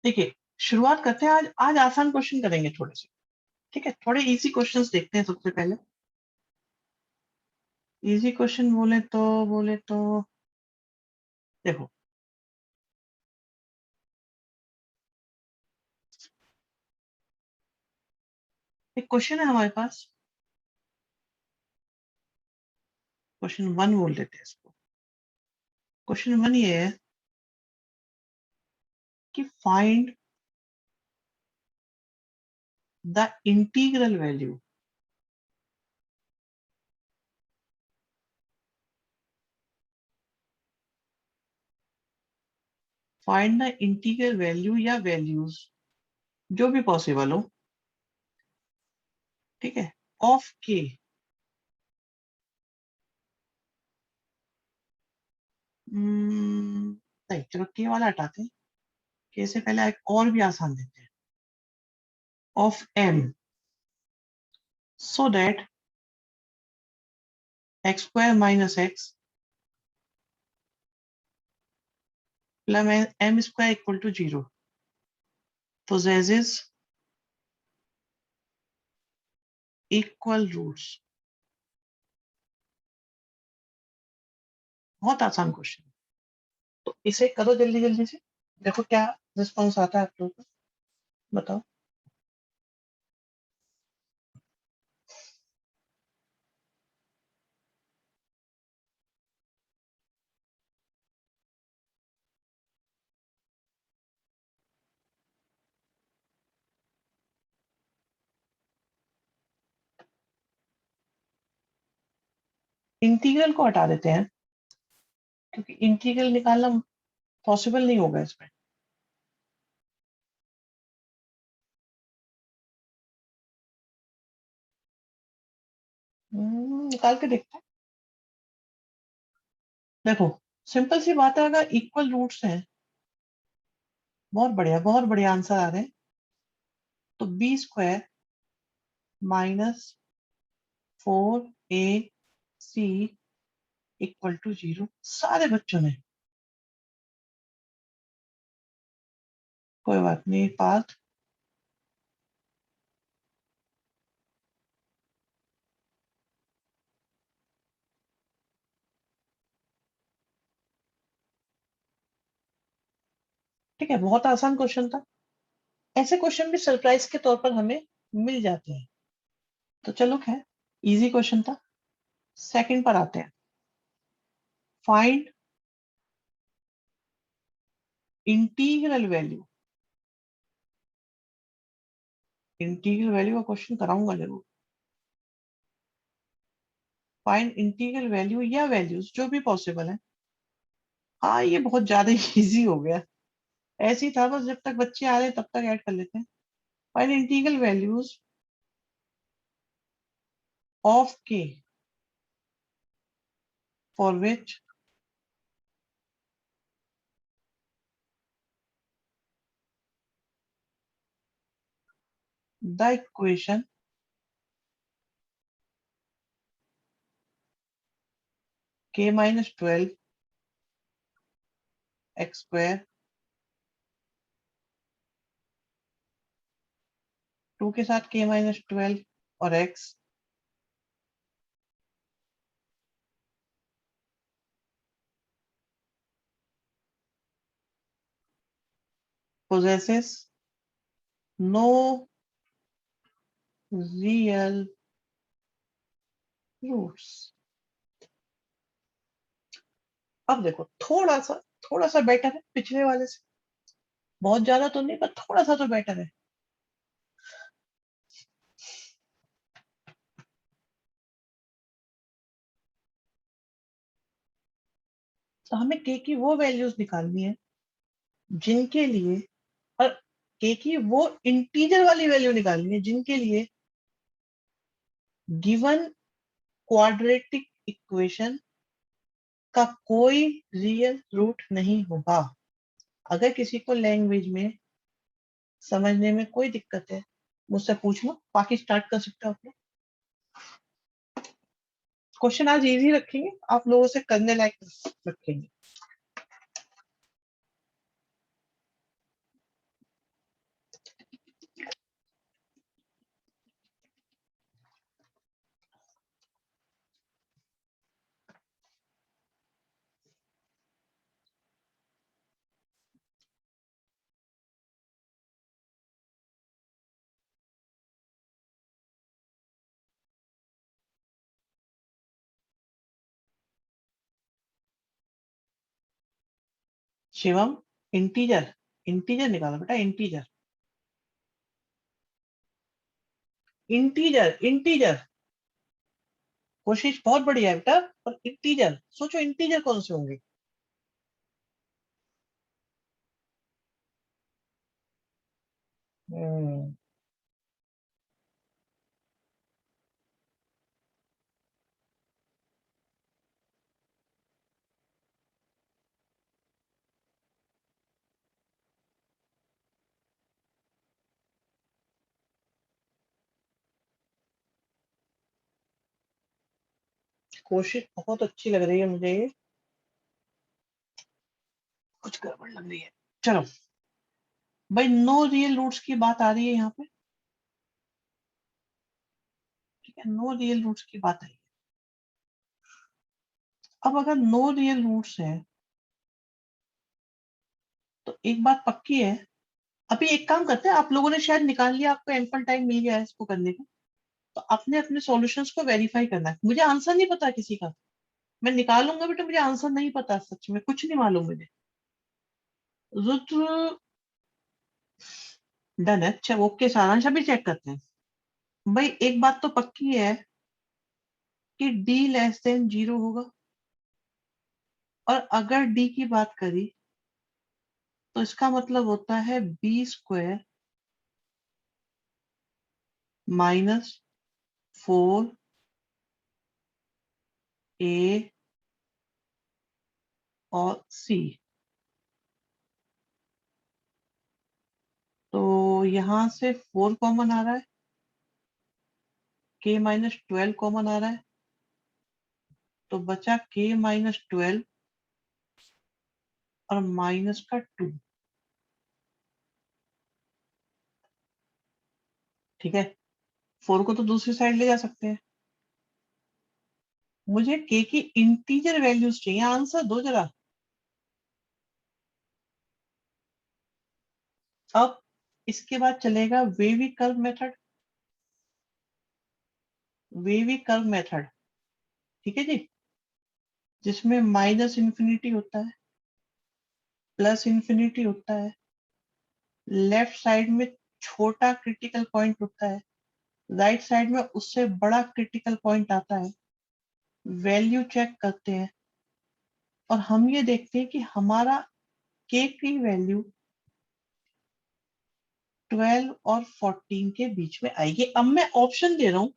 देखिए शुरुआत करते हैं। आज आज आसान क्वेश्चन करेंगे थोड़े से, ठीक है। थोड़े इजी क्वेश्चंस देखते हैं सबसे पहले। इजी क्वेश्चन बोले तो देखो, एक क्वेश्चन है हमारे पास। क्वेश्चन 1 बोल देते हैं इसको। क्वेश्चन 1 ये है कि find the integral value find the integral value या वैल्यूज जो भी पॉसिबल हो, ठीक है, ऑफ के। नहीं चलो के वाला हटाते हैं। के से पहले एक और भी आसान देते हैं, of M, so that X square minus X plus M square equal to 0 possesses equal roots। बहुत आसान क्वेश्चन। तो इसे करो जल्दी जल्दी से, देखो क्या रिस्पॉन्स आता है आप लोगों का, बताओ। इंटीग्रल को हटा देते हैं क्योंकि इंटीग्रल निकालना पॉसिबल नहीं होगा इसमें। निकाल के देखते हैं। देखो सिंपल सी बात है, अगर इक्वल रूट्स हैं, बहुत बढ़िया आंसर आ रहे हैं। तो B square minus 4ac equal to 0 सारे बच्चों ने, कोई बात नहीं, पाथ। ठीक है, बहुत आसान क्वेश्चन था। ऐसे क्वेश्चन भी सरप्राइज के तौर पर हमें मिल जाते हैं। तो चलो खैर, इजी क्वेश्चन था। सेकंड पर आते हैं। Find integral value. Integral value का क्वेश्चन कराऊंगा जरूर। फाइंड इंटीग्रल वैल्यू या वैल्यूज जो भी पॉसिबल है। हाँ ये बहुत ज्यादा इजी हो गया। ऐसे ही था, बस जब तक बच्चे आ रहे हैं तब तक ऐड कर लेते हैं। फाइंड इंटीग्रल वैल्यूज ऑफ के फॉर विच द इक्वेशन के माइनस 12 एक्स स्क्वायर 2 के साथ के माइनस 12 और x possesses no real roots। अब देखो थोड़ा सा बेटर है पिछले वाले से। बहुत ज्यादा तो नहीं पर थोड़ा सा तो बेटर है। तो हमें के की वो वैल्यूज निकालनी है जिनके लिए, और के की वो इंटीजर वाली वैल्यू निकालनी है जिनके लिए गिवन क्वाड्रेटिक इक्वेशन का कोई रियल रूट नहीं होगा। अगर किसी को लैंग्वेज में समझने में कोई दिक्कत है मुझसे पूछ लो, बाकी स्टार्ट कर सकते हो आप लोग। क्वेश्चन आज इजी रखेंगे, आप लोगों से करने लायक रखेंगे। शिवम, इंटीजर, इंटीजर निकालो बेटा, इंटीजर, इंटीजर, इंटीजर। कोशिश बहुत बढ़िया है बेटा, पर इंटीजर सोचो, इंटीजर कौन से होंगे? हम्म, कोशिश बहुत अच्छी लग रही है मुझे ये, कुछ गड़बड़ लग रही है। चलो भाई, नो रियल रूट्स की बात आ रही है यहाँ पे, ठीक है, नो रियल रूट्स की बात आई है। अब अगर नो रियल रूट्स है तो एक बात पक्की है, अभी एक काम करते हैं, आप लोगों ने शायद निकाल लिया, आपको एम्पल टाइम मिल गया है इसको करने का, तो अपने अपने सॉल्यूशंस को वेरीफाई करना है। मुझे आंसर नहीं पता किसी का, मैं निकालूंगा बेटा, मुझे आंसर नहीं पता, सच में कुछ नहीं मालूम मुझे। रुद्र, डन है, अच्छा ओके, सारांश अभी चेक करते हैं। भाई एक बात तो पक्की है कि डी लेस देन जीरो होगा, और अगर डी की बात करी तो इसका मतलब होता है बी स्क्वायर माइनस 4 ए और सी। तो यहां से 4 कॉमन आ रहा है, k-12 कॉमन आ रहा है, तो बचा k-12 और माइनस का 2। ठीक है, 4 को तो दूसरी साइड ले जा सकते हैं। मुझे k की इंटीजर वैल्यूज चाहिए, आंसर दो जरा। अब इसके बाद चलेगा wavy curve method, wavy curve method, ठीक है जी, जिसमें माइनस इंफिनिटी होता है, प्लस इंफिनिटी होता है, लेफ्ट साइड में छोटा क्रिटिकल पॉइंट होता है, राइट साइड में उससे बड़ा क्रिटिकल पॉइंट आता है, वैल्यू चेक करते हैं, और हम ये देखते हैं कि हमारा के की वैल्यू 12 और 14 के बीच में आएगी। अब मैं ऑप्शन दे रहा हूं,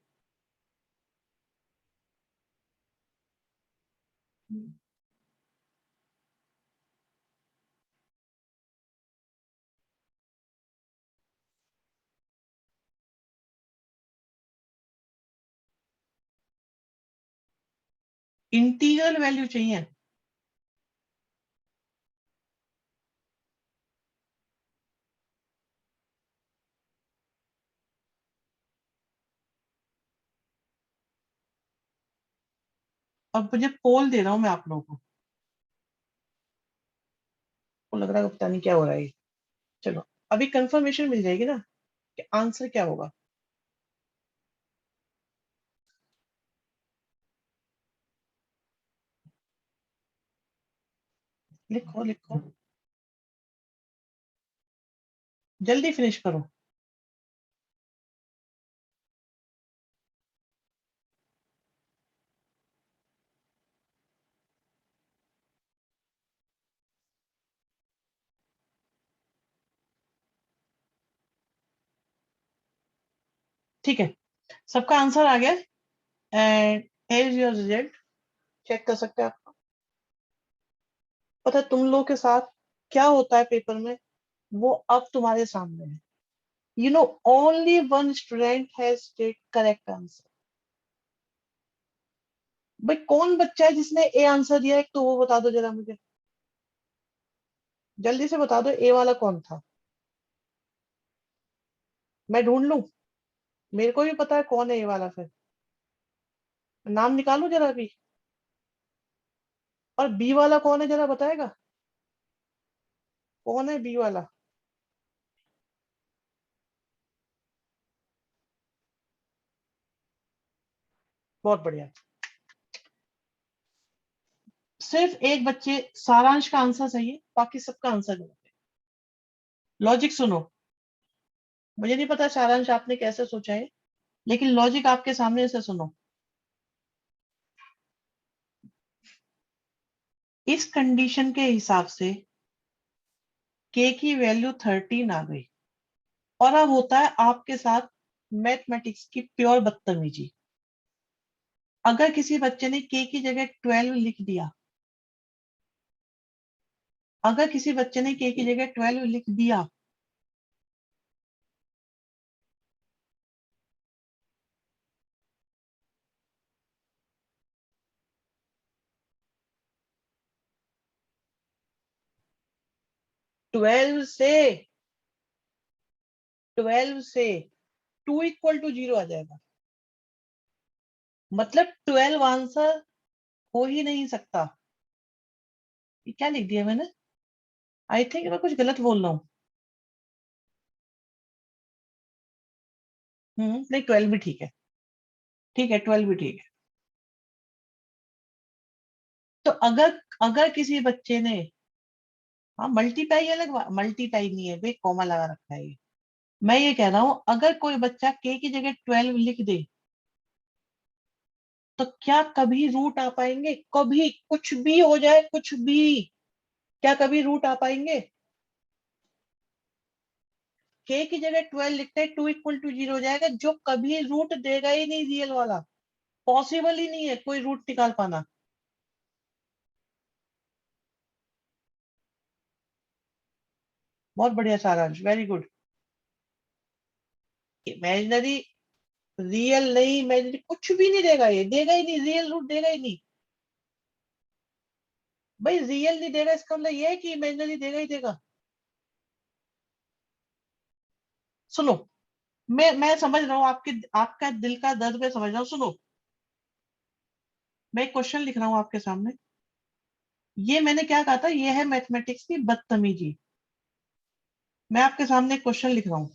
इंटीग्रल वैल्यू चाहिए। अब मुझे पोल दे रहा हूं मैं आप लोगों को लग रहा है पता नहीं क्या हो रहा है। चलो, अभी कंफर्मेशन मिल जाएगी ना कि आंसर क्या होगा। लिखो लिखो, जल्दी फिनिश करो। ठीक है, सबका आंसर आ गया, and here is your result, check कर सकते हैं आप। पता है तुम लोग के साथ क्या होता है पेपर में, वो अब तुम्हारे सामने है। You know, only one student has state correct answer. भाई कौन बच्चा है जिसने ए आंसर दिया, एक तो वो बता दो जरा मुझे, जल्दी से बता दो, ए वाला कौन था, मैं ढूंढ लूं। मेरे को भी पता है कौन है ए वाला, फिर नाम निकालो जरा अभी। और बी वाला कौन है, जरा बताएगा कौन है बी वाला? बहुत बढ़िया, सिर्फ एक बच्चे सारांश का आंसर सही है, बाकी सबका आंसर गलत है। लॉजिक सुनो, मुझे नहीं पता सारांश आपने कैसे सोचा है, लेकिन लॉजिक आपके सामने से सुनो। इस कंडीशन के हिसाब से के की वैल्यू 13 आ गई, और अब होता है आपके साथ मैथमेटिक्स की प्योर बदतमीजी। अगर किसी बच्चे ने के की जगह 12 लिख दिया, अगर किसी बच्चे ने के की जगह 12 लिख दिया, 12 से 12 से 2 इक्वल टू 0 आ जाएगा। मतलब 12 आंसर हो ही नहीं सकता। ये क्या लिख दिया मैंने? आई थिंक मैं कुछ गलत बोल रहा हूँ। नहीं 12 भी ठीक है, ठीक है 12 भी ठीक है। तो अगर अगर किसी बच्चे ने, हाँ मल्टीप्लाई अलग, मल्टीप्लाई नहीं है भाई, कॉमा लगा रखा है ये। मैं ये कह रहा हूं अगर कोई बच्चा के की जगह 12 लिख दे, तो क्या कभी रूट आ पाएंगे? कभी कुछ भी हो जाए, कुछ भी, क्या कभी रूट आ पाएंगे? के की जगह 12 लिखते हैं, 2 इक्वल टू 0 हो जाएगा, जो कभी रूट देगा ही नहीं रियल वाला। पॉसिबल ही नहीं है कोई रूट निकाल पाना। बहुत बढ़िया सारांश, वेरी गुड। इमेजिनरी, रियल नहीं, इमेजिनरी कुछ भी नहीं देगा, ये देगा ही नहीं, रियल रूट देगा ही नहीं। भाई रियल नहीं देगा इसका मतलब ये है कि इमेजिनरी देगा ही देगा। सुनो, मैं समझ रहा हूँ आपके, आपका दिल का दर्द मैं समझ रहा हूँ। सुनो, मैं एक क्वेश्चन लिख रहा हूँ आपके सामने। ये मैंने क्या कहा था, ये है मैथमेटिक्स की बदतमीजी। मैं आपके सामने एक क्वेश्चन लिख रहा हूँ,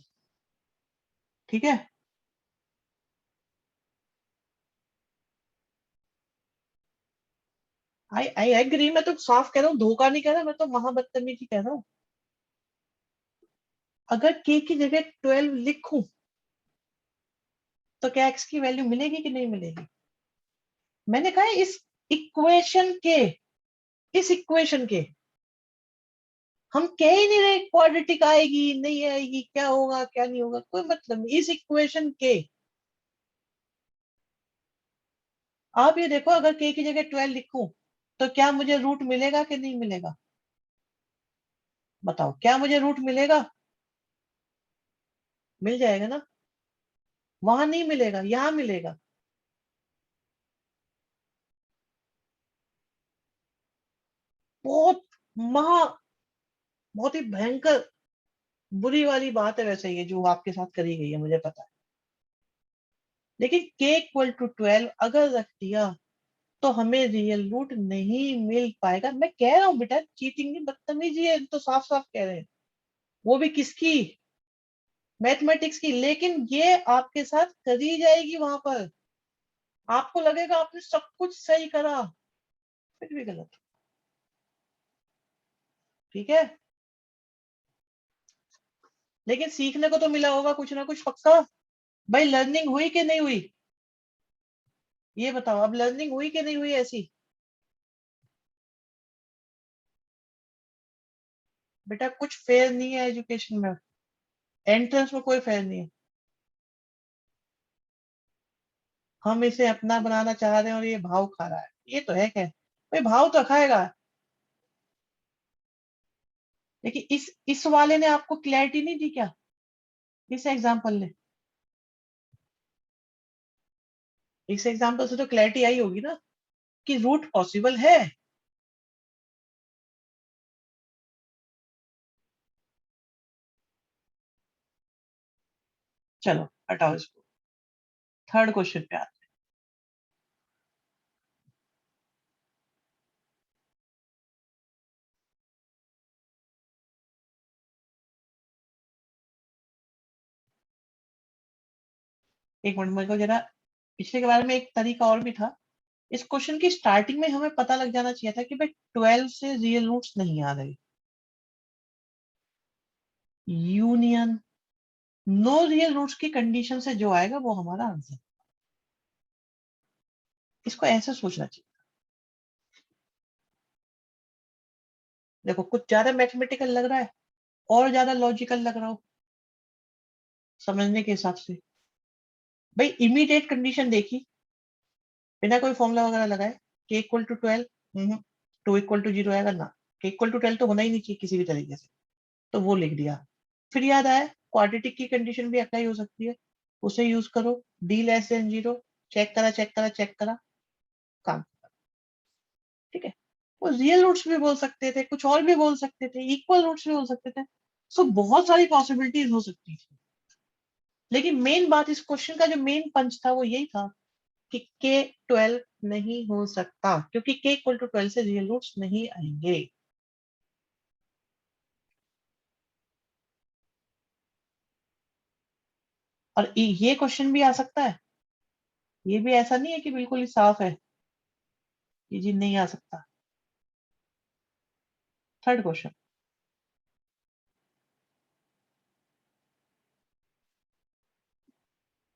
ठीक है? आई आई एग्री, मैं तो साफ कह रहा हूँ, धोखा नहीं कह रहा, मैं तो महाबदतमीजी कह रहा हूँ। अगर के की जगह 12 लिखूं, तो क्या एक्स की वैल्यू मिलेगी कि नहीं मिलेगी? मैंने कहा है इक्वेशन के इस इक्वेशन के हम कह ही नहीं रहे क्वाड्रेटिक आएगी नहीं आएगी, क्या होगा क्या नहीं होगा, कोई मतलब नहीं, इस इक्वेशन के। आप ये देखो, अगर के की जगह 12 लिखूं, तो क्या मुझे रूट मिलेगा कि नहीं मिलेगा? बताओ, क्या मुझे रूट मिलेगा? मिल जाएगा ना? वहां नहीं मिलेगा, यहां मिलेगा। बहुत महा बहुत ही भयंकर बुरी वाली बात है वैसे, ये जो आपके साथ करी गई है मुझे पता है। लेकिन के इक्वल टू 12 अगर रख दिया, तो हमें रियल रूट नहीं मिल पाएगा। मैं कह रहा हूँ बेटा, चीटिंग नहीं, बदतमीजी है, तो साफ साफ कह रहे हैं। वो भी किसकी? मैथमेटिक्स की। लेकिन ये आपके साथ करी जाएगी वहां पर, आपको लगेगा आपने सब कुछ सही करा, फिर भी गलत। ठीक है, लेकिन सीखने को तो मिला होगा कुछ ना कुछ पक्का। भाई लर्निंग हुई कि नहीं हुई? ये बताओ, अब लर्निंग हुई कि नहीं हुई ऐसी? बेटा कुछ फेयर नहीं है एजुकेशन में, एंट्रेंस में कोई फेयर नहीं है। हम इसे अपना बनाना चाह रहे हैं और ये भाव खा रहा है, ये तो है क्या? भाई भाव तो खाएगा। लेकिन इस वाले ने आपको क्लैरिटी नहीं दी क्या, इस एग्जाम्पल ने? इस एग्जाम्पल से तो क्लैरिटी आई होगी ना, कि रूट पॉसिबल है। चलो हटाओ इसको, थर्ड क्वेश्चन पे आते हैं। एक मिनट, मेरे को जरा पिछले के बारे में एक तरीका और भी था, इस क्वेश्चन की स्टार्टिंग में हमें पता लग जाना चाहिए था कि भाई 12 से रियल रूट्स नहीं आ रहे। यूनियन नो रियल रूट्स की कंडीशन से जो आएगा वो हमारा आंसर। इसको ऐसे सोचना चाहिए। देखो कुछ ज्यादा मैथमेटिकल लग रहा है और ज्यादा लॉजिकल लग रहा हो समझने के हिसाब से। भाई इमीडिएट कंडीशन देखी बिना कोई फॉर्मूला वगैरह लगाए, K equal to 12, two equal to 0 आएगा ना, के इक्वल टू 12 तो होना ही नहीं चाहिए किसी भी तरीके से, तो वो लिख दिया। फिर याद आया क्वाड्रेटिक की कंडीशन भी अप्लाई हो सकती है, उसे यूज करो, डी लेस देन 0, चेक करा चेक करा चेक करा, काम। ठीक है। वो रियल रूट्स भी बोल सकते थे, कुछ और भी बोल सकते थे, इक्वल रूट्स भी बोल सकते थे, सो बहुत सारी पॉसिबिलिटीज हो सकती थी। लेकिन मेन बात इस क्वेश्चन का जो मेन पंच था वो यही था कि के 12 नहीं हो सकता क्योंकि के इक्वल टू 12 से रियल रूट्स नहीं आएंगे। और ये क्वेश्चन भी आ सकता है, ये भी ऐसा नहीं है कि बिल्कुल ही साफ है कि जी नहीं आ सकता। थर्ड क्वेश्चन,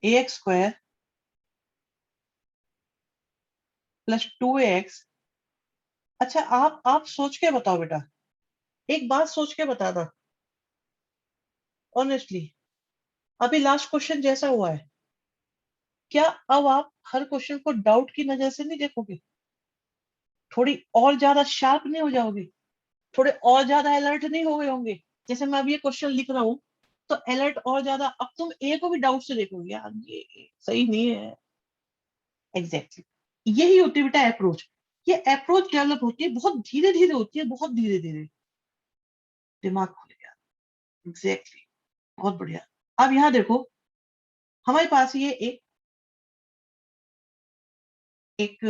ए एक्स स्क्वायर प्लस 2ax। अच्छा आप सोच के बताओ बेटा, एक बात सोच के बताना ऑनेस्टली, अभी लास्ट क्वेश्चन जैसा हुआ है, क्या अब आप हर क्वेश्चन को डाउट की नजर से नहीं देखोगे? थोड़ी और ज्यादा शार्प नहीं हो जाओगे? थोड़े और ज्यादा अलर्ट नहीं हो गए होंगे? जैसे मैं अभी ये क्वेश्चन लिख रहा हूँ तो अलर्ट और ज्यादा, अब तुम ए को भी डाउट से देखोगे, यार ये सही नहीं है। एग्जैक्टली यही होती है बेटा अप्रोच। ये अप्रोच डेवलप होती है बहुत धीरे धीरे होती है, बहुत धीरे धीरे। दिमाग खुल गया। एग्जैक्टली बहुत बढ़िया। अब यहाँ देखो हमारे पास ये एक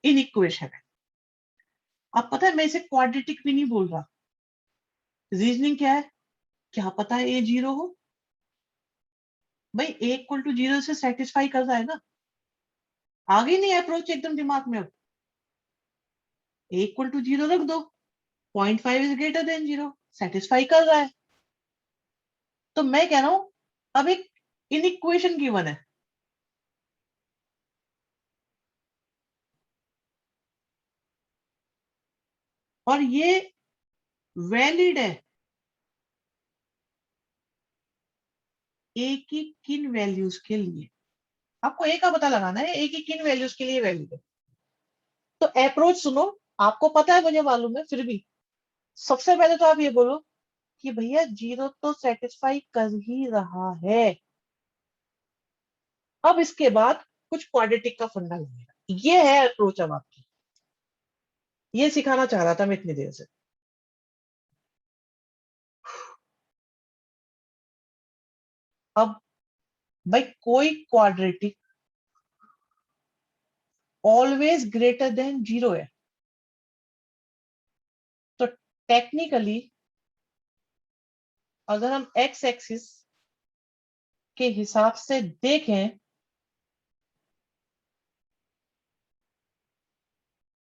इन इक्वेशन है। अब पता है मैं इसे क्वाड्रेटिक भी नहीं बोल रहा। रीजनिंग क्या है, क्या पता है ए 0 हो। भाई ए इक्वल टू 0 से सेटिस्फाई कर रहा है ना, आगे नहीं अप्रोच एकदम दिमाग में। अब ए इक्वल टू 0 रख दो, 0.5 इज ग्रेटर देन 0, सेटिस्फाई कर रहा है। तो मैं कह रहा हूं अब एक इन इक्वेशन गिवन है और ये वैलिड है ए की किन वैल्यूज के लिए। आपको ए का पता लगाना है, ए की किन वैल्यूज के लिए वैलिड है। तो अप्रोच सुनो, आपको पता है मुझे मालूम है, फिर भी सबसे पहले तो आप ये बोलो कि भैया 0 तो सेटिस्फाई कर ही रहा है। अब इसके बाद कुछ क्वाड्रेटिक का फंडा लगेगा, ये है अप्रोच। अब आपकी ये सिखाना चाह रहा था मैं इतनी देर से। अब भाई कोई क्वाड्रेटिक ऑलवेज ग्रेटर देन 0 है, तो टेक्निकली अगर हम एक्स एक्सिस के हिसाब से देखें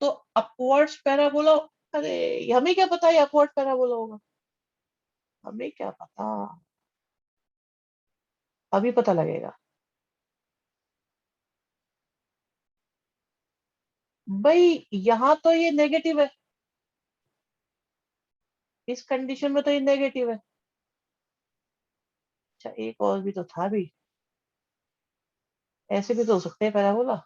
तो अपवर्ड्स पैराबोला। अरे हमें क्या पता है अपवर्ड पैराबोला होगा, हमें क्या पता, अभी पता लगेगा। भाई यहां तो ये नेगेटिव है, इस कंडीशन में तो ये नेगेटिव है। अच्छा एक और भी तो था भी, ऐसे भी तो हो सकते हैं पैराबोला।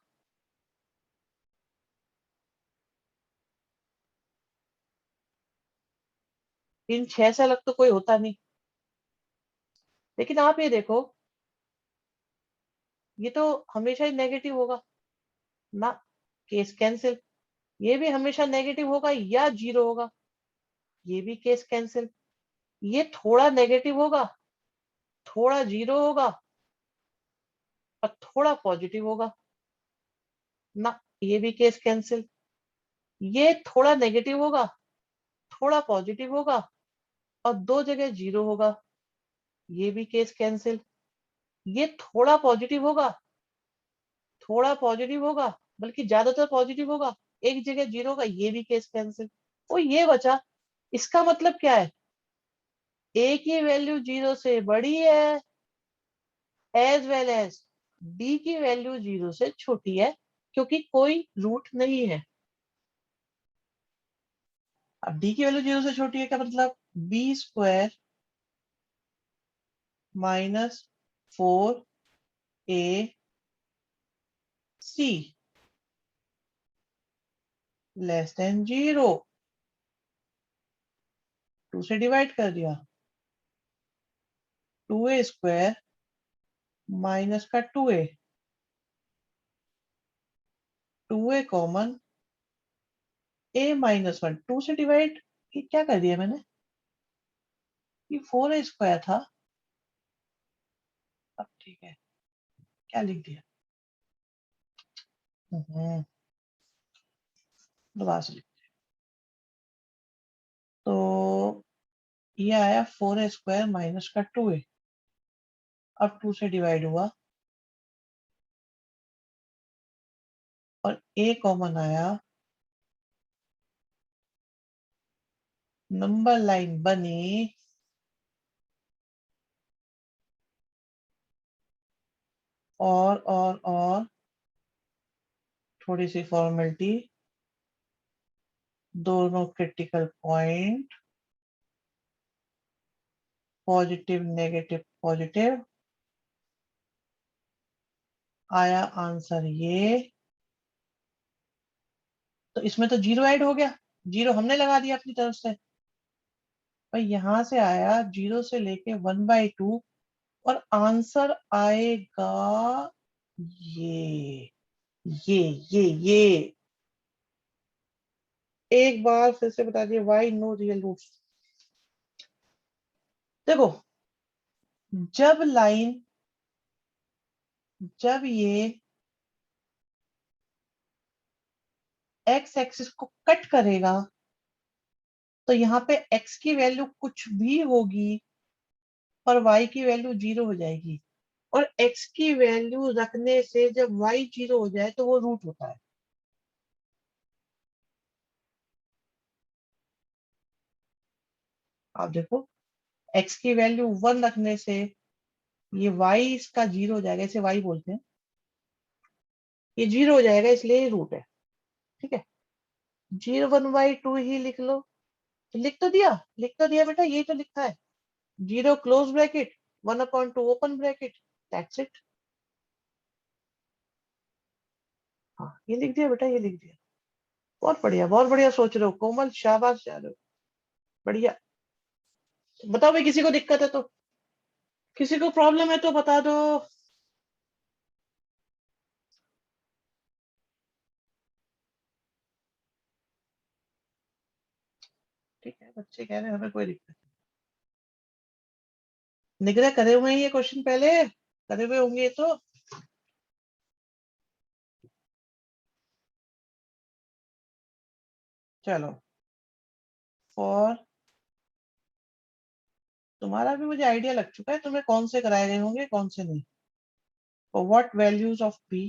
इन 6 से अलग तो कोई होता नहीं। लेकिन आप ये देखो, ये तो हमेशा ही नेगेटिव होगा ना, केस कैंसिल। ये भी हमेशा नेगेटिव होगा या 0 होगा, ये भी केस कैंसिल। ये थोड़ा नेगेटिव होगा, थोड़ा 0 होगा और थोड़ा पॉजिटिव होगा ना, ये भी केस कैंसिल। ये थोड़ा नेगेटिव होगा, थोड़ा पॉजिटिव होगा और दो जगह 0 होगा, ये भी केस कैंसिल। ये थोड़ा पॉजिटिव होगा, थोड़ा पॉजिटिव होगा, बल्कि ज्यादातर पॉजिटिव होगा, एक जगह 0 का, ये भी केस कैंसिल। तो ये बचा। इसका मतलब क्या है, ए की वैल्यू 0 से बड़ी है, एज वेल एज बी की वैल्यू 0 से छोटी है, क्योंकि कोई रूट नहीं है। अब डी की वैल्यू 0 से छोटी है, क्या मतलब, B square minus 4ac less than 0। 2 से डिवाइड कर दिया, 2a स्क्वायर माइनस का 2a, 2a common, a minus 1, 2 से डिवाइड, ये क्या कर दिया मैंने, ये 4a स्क्वायर था। अब ठीक है, क्या लिख दिया, दोबारा से लिख। तो ये आया 4a स्क्वायर माइनस का 2a, अब 2 से डिवाइड हुआ और a कॉमन आया, नंबर लाइन बनी, और थोड़ी सी फॉर्मेलिटी, दोनों critical point positive negative positive, आया आंसर ये। तो इसमें तो 0 ऐड हो गया, 0 हमने लगा दिया अपनी तरफ से, भाई यहां से आया 0 से लेके 1/2, और आंसर आएगा ये ये ये एक बार फिर से बता दिए, वाई नो रियल रूट्स। देखो, जब लाइन, जब ये एक्स एक्सिस को कट करेगा, तो यहाँ पे एक्स की वैल्यू कुछ भी होगी, पर वाई की वैल्यू 0 हो जाएगी। और एक्स की वैल्यू रखने से जब वाई 0 हो जाए तो वो रूट होता है। आप देखो, एक्स की वैल्यू 1 रखने से ये वाई इसका 0 हो जाएगा, इसे वाई बोलते हैं, ये 0 हो जाएगा, इसलिए ये रूट है। ठीक है, 0 1/2 ही लिख लो। तो लिख तो दिया बेटा, यही तो लिखा है, 0 close bracket, 1/2 open bracket, that's it. हाँ, ये लिख दिया बेटा, ये लिख दिया। बहुत बढ़िया सोच रहे हो कोमल, शाबाश जा रहे हो, बढ़िया। बताओ भाई, किसी को दिक्कत है तो, किसी को प्रॉब्लम है तो बता दो। ठीक है, बच्चे कह रहे हैं, हमें कोई दिक्कत नहीं। निग्रह करे हुए हैं ये क्वेश्चन पहले, करे हुए होंगे ये तो। चलो, फॉर, तुम्हारा भी मुझे आइडिया लग चुका है तुम्हें कौन से कराए गए होंगे कौन से नहीं। For what values of P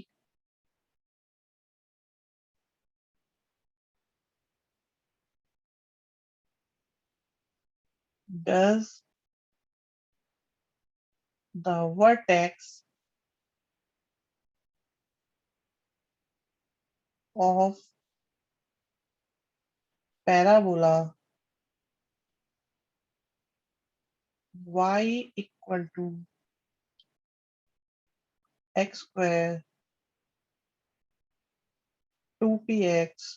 does the vertex of parabola y equal to x square 2px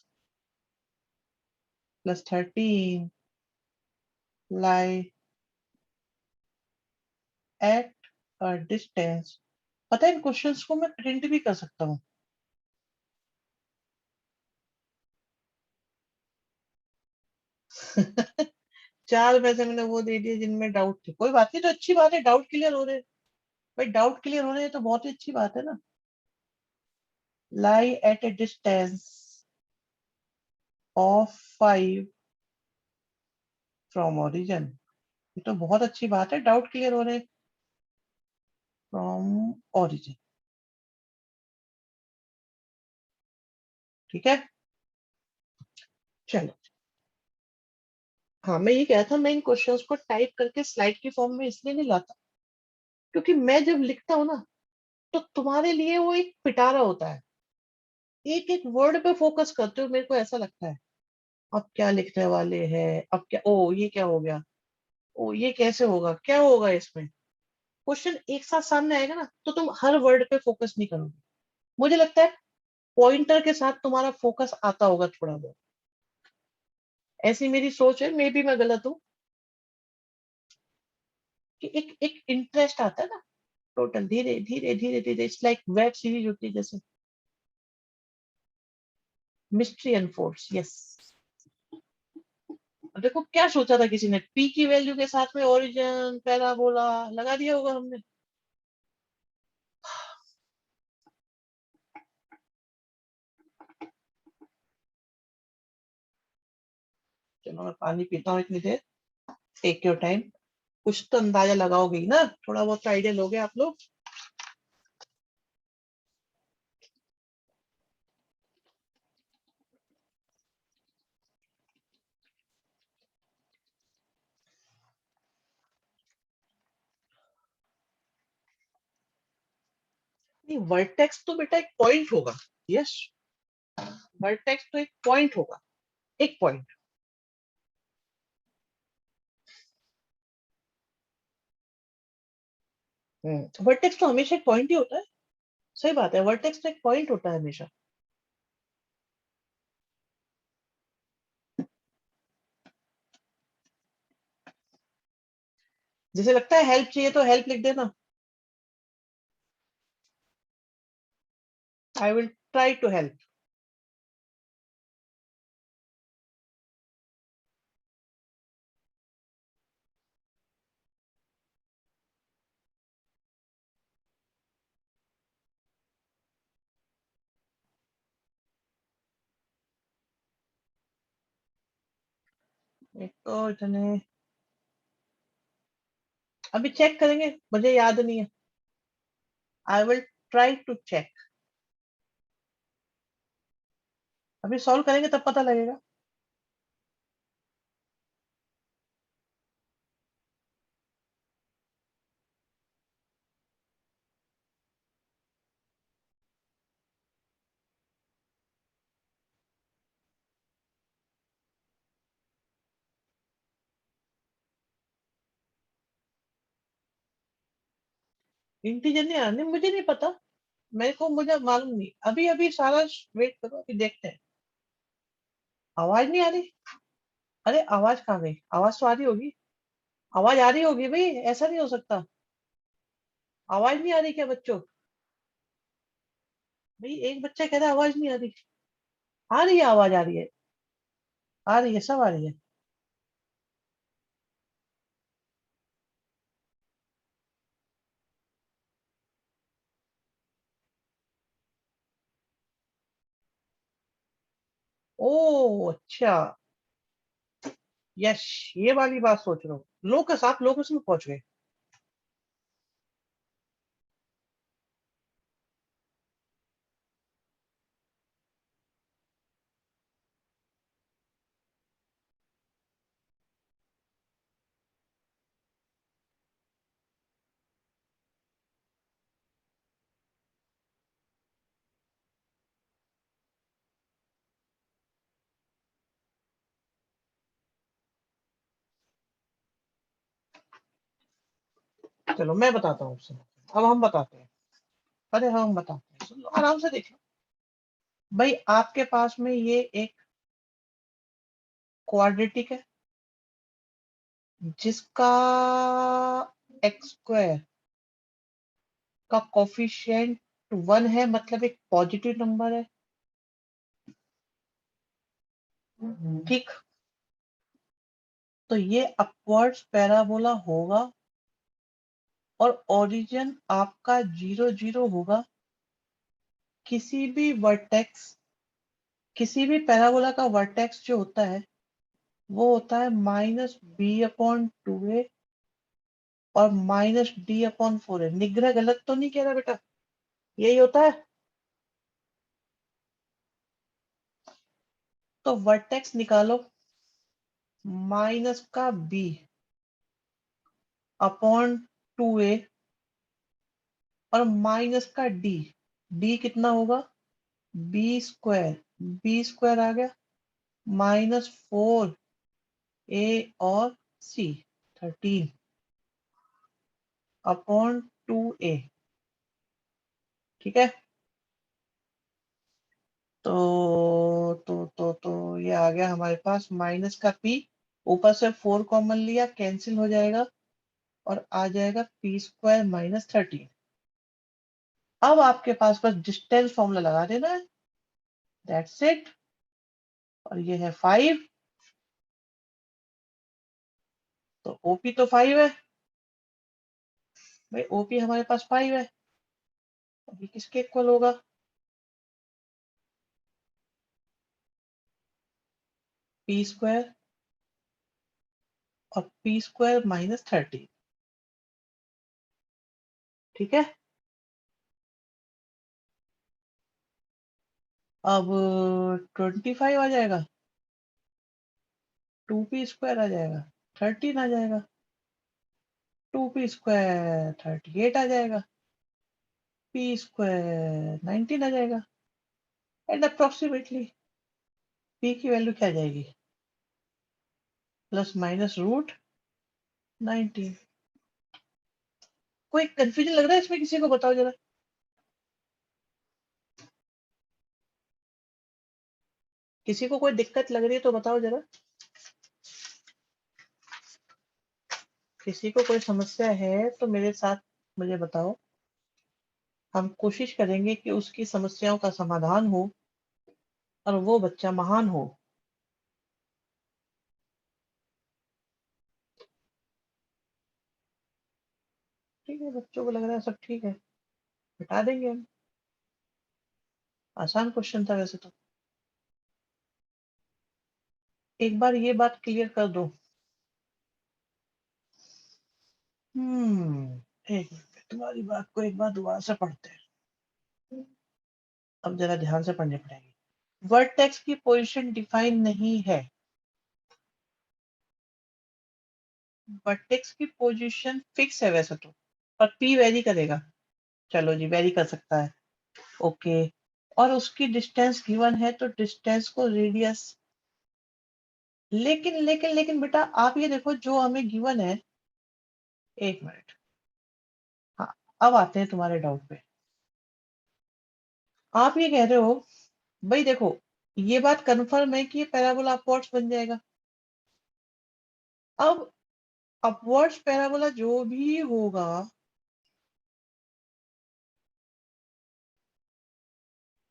plus 13 lie at a distance। पता है, इन क्वेश्चंस को मैं प्रिंट भी कर सकता हूँ। चार पैसे मैंने वो दे दिए जिनमें डाउट थे, कोई बात नहीं, तो अच्छी बात है, डाउट क्लियर हो रहे हैं। भाई डाउट क्लियर हो रहे हैं तो बहुत ही अच्छी बात है ना। lie at a distance of 5 from origin, ये तो बहुत अच्छी बात है, डाउट क्लियर हो रहे हैं फ्रॉम origin। ठीक है, चलो। हाँ, मैं ये कह रहा था, मैं इन क्वेश्चंस को टाइप करके स्लाइड की फॉर्म में इसलिए नहीं लाता, क्योंकि मैं जब लिखता हूँ ना, तो तुम्हारे लिए वो एक पिटारा होता है, एक एक वर्ड पे फोकस करते हो, मेरे को ऐसा लगता है अब क्या लिखने वाले हैं, अब क्या, ओ ये क्या हो गया, ओ ये कैसे होगा, क्या होगा इसमें। क्वेश्चन एक साथ सामने आएगा ना, तो तुम हर वर्ड पे फोकस नहीं करोगे। मुझे लगता है पॉइंटर के साथ तुम्हारा फोकस आता होगा थोड़ा बहुत, ऐसी मेरी सोच है, मे बी मैं गलत हूँ, कि एक एक इंटरेस्ट आता है ना, टोटल धीरे धीरे धीरे धीरे, इट्स लाइक वेब सीरीज होती है जैसे, मिस्ट्री एनफोर्स, यस। देखो क्या सोचा था किसी ने, पी की वैल्यू के साथ में ओरिजिन पैराबोला लगा दिया होगा हमने। चलो मैं पानी पीता हूँ इतनी देर, टेक योर टाइम। कुछ तो अंदाजा लगाओगे ही ना, थोड़ा बहुत आइडिया लोगे आप लोग। नहीं, वर्टेक्स तो बेटा एक पॉइंट होगा। यस, वर्टेक्स तो एक पॉइंट होगा, एक पॉइंट। वर्टेक्स तो हमेशा एक पॉइंट ही होता है। सही बात है, वर्टेक्स तो एक पॉइंट होता है हमेशा। जैसे लगता है हेल्प चाहिए तो हेल्प लिख देना, I will try to help. एक तो इतने, अभी चेक करेंगे, मुझे याद नहीं है, I will try to check. अभी सॉल्व करेंगे तब पता लगेगा। इंटीजर नहीं आने, मुझे नहीं पता, मेरे को, मुझे मालूम नहीं, अभी अभी सारा। वेट करो, अभी देखते हैं। आवाज नहीं आ रही? अरे आवाज कहाँ गई, आवाज तो आ रही होगी, आवाज आ रही होगी भाई, ऐसा नहीं हो सकता। आवाज नहीं आ रही क्या बच्चों? भाई एक बच्चा कह रहा है आवाज नहीं आ रही। आ रही है, आवाज आ रही है, आ रही है, सब आ रही है। ओ अच्छा, यस, ये वाली बात सोच रहा हूँ, लोकस, आप लोकस में पहुंच गए। चलो मैं बताता हूँ आपसे, अब हम बताते हैं। अरे हाँ, हम बताते हैं, सुन लो आराम से, देख लो। भाई आपके पास में ये एक क्वाड्रेटिक है, जिसका एक्स स्क्वायर का कोफिशिएंट 1 है, मतलब एक पॉजिटिव नंबर है। ठीक, तो ये अपवर्ड्स पैराबोला होगा, और ओरिजिन आपका 0 0 होगा। किसी भी वर्टेक्स, किसी भी पैराबोला का वर्टेक्स जो होता है, वो होता है -b/2a और -d/4 है। निग्रह गलत तो नहीं कह रहा बेटा? यही होता है। तो वर्टेक्स निकालो माइनस का b अपॉन 2a और माइनस का d कितना होगा b स्क्वायर आ गया माइनस 4a और c 13 अपॉन 2a। ठीक है, तो ये आ गया हमारे पास माइनस का p, ऊपर से 4 कॉमन लिया, कैंसिल हो जाएगा और आ जाएगा p² माइनस 13। अब आपके पास बस डिस्टेंस फॉर्मूला लगा देना है, दैट्स इट। और ये है 5, तो OP तो 5 है भाई, OP हमारे पास 5 है, अभी किसके इक्वल होगा p² और p² माइनस 13। ठीक है, अब 25 आ जाएगा, 2p² आ जाएगा, 13 आ जाएगा, 2p² 38 आ जाएगा, p² 19 आ जाएगा, एंड अप्रोक्सीमेटली p की वैल्यू क्या आ जाएगी प्लस माइनस रूट 19। कोई कंफ्यूजन लग रहा है इसमें, किसी को बताओ जरा। किसी को कोई दिक्कत लग रही है तो बताओ जरा, किसी को कोई समस्या है तो मेरे साथ मुझे बताओ, हम कोशिश करेंगे कि उसकी समस्याओं का समाधान हो और वो बच्चा महान हो। ठीक है, बच्चों को लग रहा है सब ठीक है, बता देंगे हम। आसान क्वेश्चन था वैसे तो। एक बार ये बात क्लियर कर दो। एक मिनट, तुम्हारी बात को एक बार दोबारा से पढ़ते हैं, अब जरा ध्यान से पढ़नी पड़ेगी। वर्टेक्स की पोजीशन डिफाइन नहीं है, वर्टेक्स की पोजीशन फिक्स है वैसे तो, पर p वेरी करेगा। चलो जी, वेरी कर सकता है, ओके। और उसकी डिस्टेंस गिवन है तो डिस्टेंस को रेडियस, लेकिन बेटा आप ये देखो जो हमें गिवन है, एक मिनट, हाँ, अब आते हैं तुम्हारे डाउट पे। आप ये कह रहे हो भाई देखो, ये बात कंफर्म है कि ये पैराबोला अपवर्ड्स बन जाएगा। अब अपवर्ड्स पैराबोला जो भी होगा,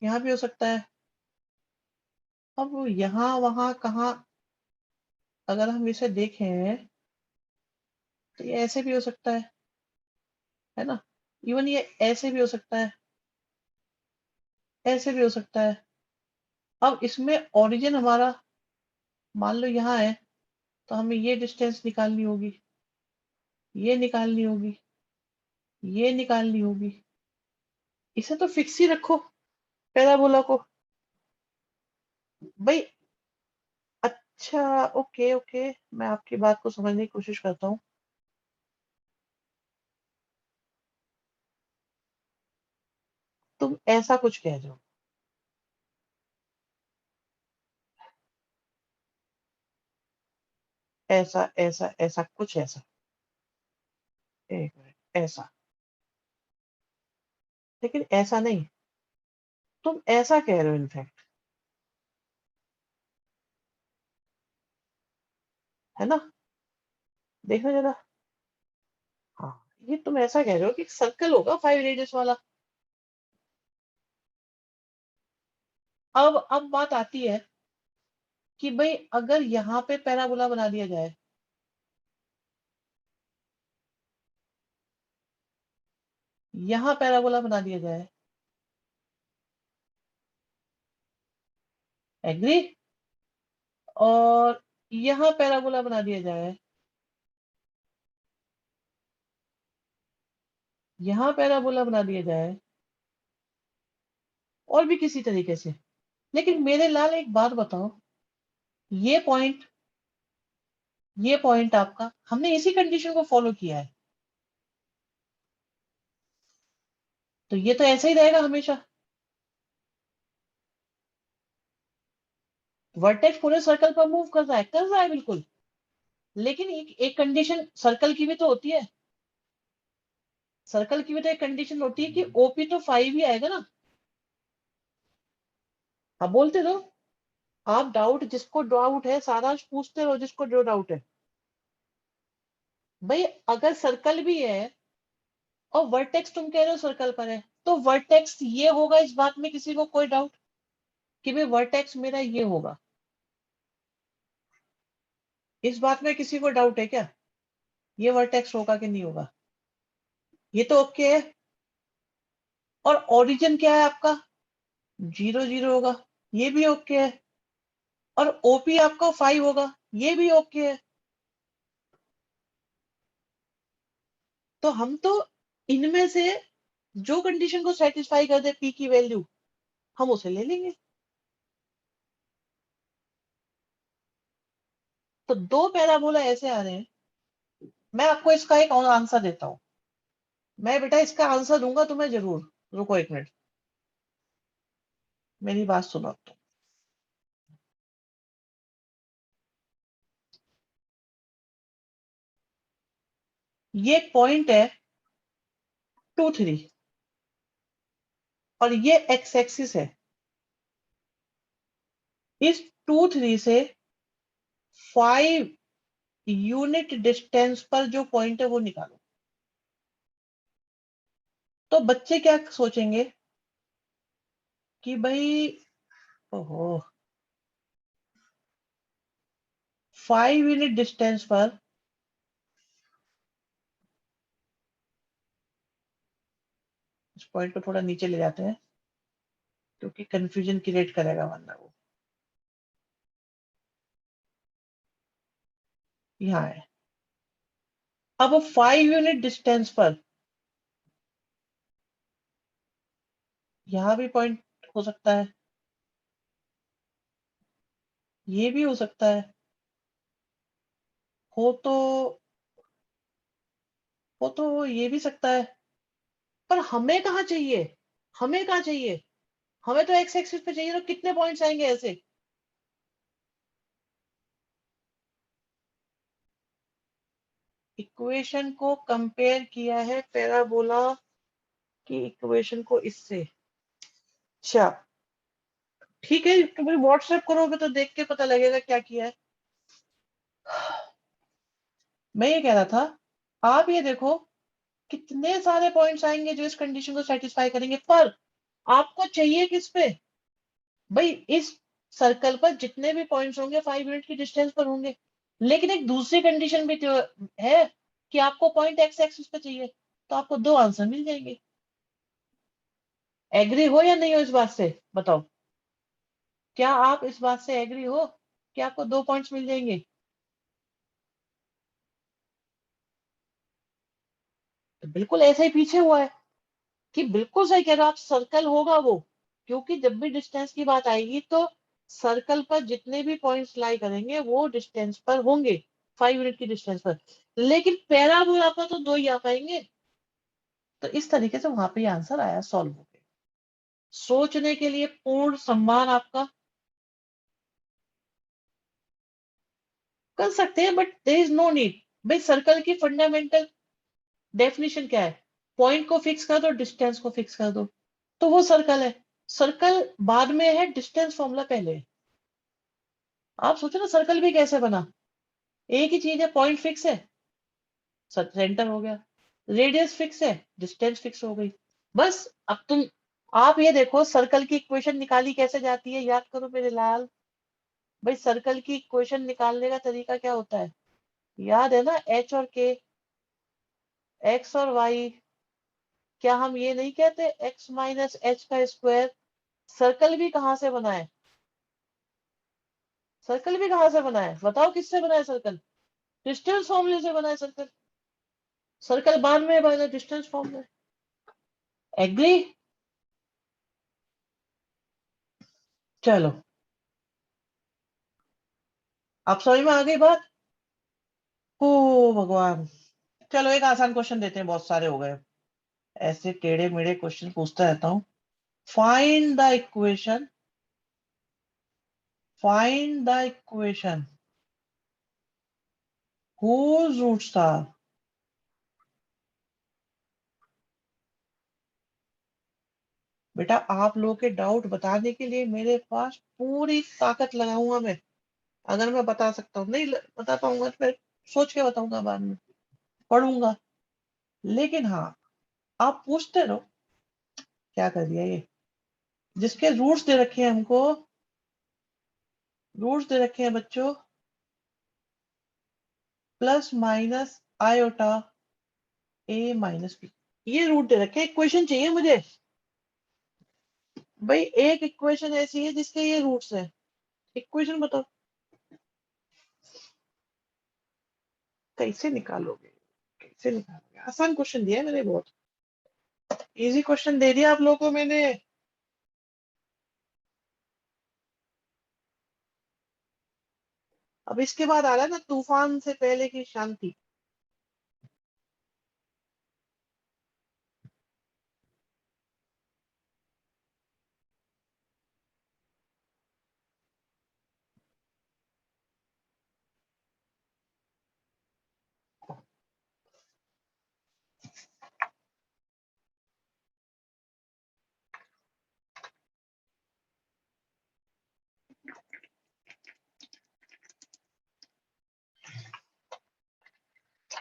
यहाँ भी हो सकता है। अब यहाँ वहां कहाँ, अगर हम इसे देखें तो ये ऐसे भी हो सकता है ना, इवन ये ऐसे भी हो सकता है, ऐसे भी हो सकता है। अब इसमें ओरिजिन हमारा मान लो यहाँ है, तो हमें ये डिस्टेंस निकालनी होगी, ये निकालनी होगी, ये निकालनी होगी। इसे तो फिक्स ही रखो पैराबोला को भाई। अच्छा, ओके ओके, मैं आपकी बात को समझने की कोशिश करता हूँ। तुम ऐसा कुछ कह रहे हो, ऐसा ऐसा ऐसा कुछ ऐसा, एक मिनट, ऐसा, लेकिन ऐसा नहीं, तुम ऐसा कह रहे हो इनफैक्ट, है ना, देखो जरा, हाँ, ये तुम ऐसा कह रहे हो कि सर्कल होगा 5 रेडियस वाला। अब बात आती है कि भाई अगर यहाँ पे पैराबोला बना दिया जाए, यहाँ पैराबोला बना दिया जाए, एग्री, और यहाँ पैराबोला बना दिया जाए, यहाँ पैराबोला बना दिया जाए, और भी किसी तरीके से। लेकिन मेरे लाल एक बात बताओ, ये पॉइंट आपका, हमने इसी कंडीशन को फॉलो किया है, तो ये तो ऐसा ही रहेगा हमेशा। वर्टेक्स पूरे सर्कल पर मूव कर रहा है बिल्कुल, लेकिन एक कंडीशन सर्कल की भी तो होती है, सर्कल की भी तो एक कंडीशन होती है कि ओपी तो 5 ही आएगा ना। आप बोलते रहो, आप डाउट, जिसको डाउट है सारांश पूछते रहो, जिसको जो डाउट है। भाई अगर सर्कल भी है और वर्टेक्स तुम कह रहे हो सर्कल पर है, तो वर्टेक्स ये होगा, इस बात में किसी को कोई डाउट कि भाई वर्टेक्स मेरा ये होगा, इस बात में किसी को डाउट है क्या, ये वर्टेक्स होगा कि नहीं होगा? ये तो ओके है। और ओरिजिन क्या है आपका, 0 0 होगा, ये भी ओके है। और ओपी आपका 5 होगा, ये भी ओके है। तो हम तो इनमें से जो कंडीशन को सेटिस्फाई कर दे पी की वैल्यू, हम उसे ले लेंगे। तो दो पैराबोला ऐसे आ रहे हैं, मैं आपको इसका एक और आंसर देता हूं। मैं बेटा इसका आंसर दूंगा तुम्हें जरूर, रुको एक मिनट, मेरी बात सुनो तो। ये एक पॉइंट है 2 3, और ये एक्स एक्सिस है। इस 2 3 से 5 यूनिट डिस्टेंस पर जो पॉइंट है वो निकालो। तो बच्चे क्या सोचेंगे कि भाई, ओहो, 5 यूनिट डिस्टेंस पर, इस पॉइंट को थोड़ा नीचे ले जाते हैं क्योंकि कंफ्यूजन क्रिएट करेगा वरना वो। यहाँ है। अब 5 यूनिट डिस्टेंस पर यहाँ भी पॉइंट हो सकता है, ये भी हो सकता है, हो तो हो तो ये भी सकता है। पर हमें कहाँ चाहिए, हमें कहाँ चाहिए, हमें तो एक्स एक्सिस पे चाहिए, तो कितने पॉइंट्स आएंगे ऐसे? इक्वेशन को कंपेयर किया है पैराबोला की इक्वेशन को इससे। अच्छा, ठीक है, तो भाई व्हाट्सएप करोगे तो देख के पता लगेगा क्या किया है। मैं ये कह रहा था, आप ये देखो कितने सारे पॉइंट्स आएंगे जो इस कंडीशन को सेटिस्फाई करेंगे, पर आपको चाहिए किस पे? भाई इस सर्कल पर जितने भी पॉइंट्स होंगे 5 यूनिट की डिस्टेंस पर होंगे, लेकिन एक दूसरी कंडीशन भी तो है कि आपको पॉइंट एक्स एक्सिस पे चाहिए, तो आपको दो आंसर मिल जाएंगे। एग्री हो या नहीं हो इस बात से, बताओ? क्या आप इस बात से एग्री हो कि आपको दो पॉइंट्स मिल जाएंगे? तो बिल्कुल ऐसा ही पीछे हुआ है कि बिल्कुल सही कह रहे हो आप, सर्कल होगा वो, क्योंकि जब भी डिस्टेंस की बात आएगी तो सर्कल पर जितने भी पॉइंट्स लाई करेंगे वो डिस्टेंस पर होंगे, 5 यूनिट की डिस्टेंस पर। लेकिन पैराबोला पर तो दो ही आ पाएंगे। तो इस तरीके से वहां पे आंसर आया, सॉल्व हो गया। सोचने के लिए पूर्ण सम्मान आपका, कर सकते हैं, but there is no need. भाई सर्कल की फंडामेंटल डेफिनेशन क्या है? पॉइंट को फिक्स कर दो, डिस्टेंस को फिक्स कर दो, तो वो सर्कल है। सर्कल बाद में है, डिस्टेंस फॉर्मूला पहले है। आप सोचो ना सर्कल भी कैसे बना, एक ही चीज है, पॉइंट फिक्स है, सेंटर हो गया, रेडियस फिक्स है, डिस्टेंस फिक्स हो गई, बस। अब आप ये देखो सर्कल की इक्वेशन निकाली कैसे जाती है, याद करो मेरे लाल। भाई सर्कल की इक्वेशन निकालने का तरीका क्या होता है, याद है ना? एच और के, एक्स और वाई। क्या हम ये नहीं कहते एक्स माइनस एच का स्क्वायर? सर्कल भी कहाँ से बना है, सर्कल भी कहाँ से बना है, बताओ किससे बना है सर्कल? डिस्टेंस फॉर्मूले से बना है सर्कल। सर्कल बाद में बना, डिस्टेंस फॉर्मूला। एग्री? चलो, आप समझ में आ गई बात? ओ भगवान। चलो एक आसान क्वेश्चन देते हैं, बहुत सारे हो गए। ऐसे टेढ़े मेढ़े क्वेश्चन पूछता रहता हूँ। Find the equation, find the equation whose roots are। बेटा आप लोगों के डाउट बताने के लिए मेरे पास पूरी ताकत लगाऊंगा मैं। अगर मैं बता सकता हूँ, नहीं बता पाऊंगा तो फिर सोच के बताऊंगा बाद में, पढ़ूंगा। लेकिन हाँ, आप पूछते रहो। क्या कर दिया ये, जिसके रूट्स दे रखे हैं हमको, रूट्स दे रखे हैं बच्चों, प्लस माइनस आयोटा ए माइनस बी, ये रूट दे रखे हैं। इक्वेशन चाहिए मुझे भाई, एक इक्वेशन ऐसी है जिसके ये रूट्स है। इक्वेशन बताओ कैसे निकालोगे, कैसे निकालोगे? आसान क्वेश्चन दिया है मैंने, बहुत इजी क्वेश्चन दे दिया आप लोगों को मैंने। अब इसके बाद आ रहा है ना, तूफान से पहले की शांति।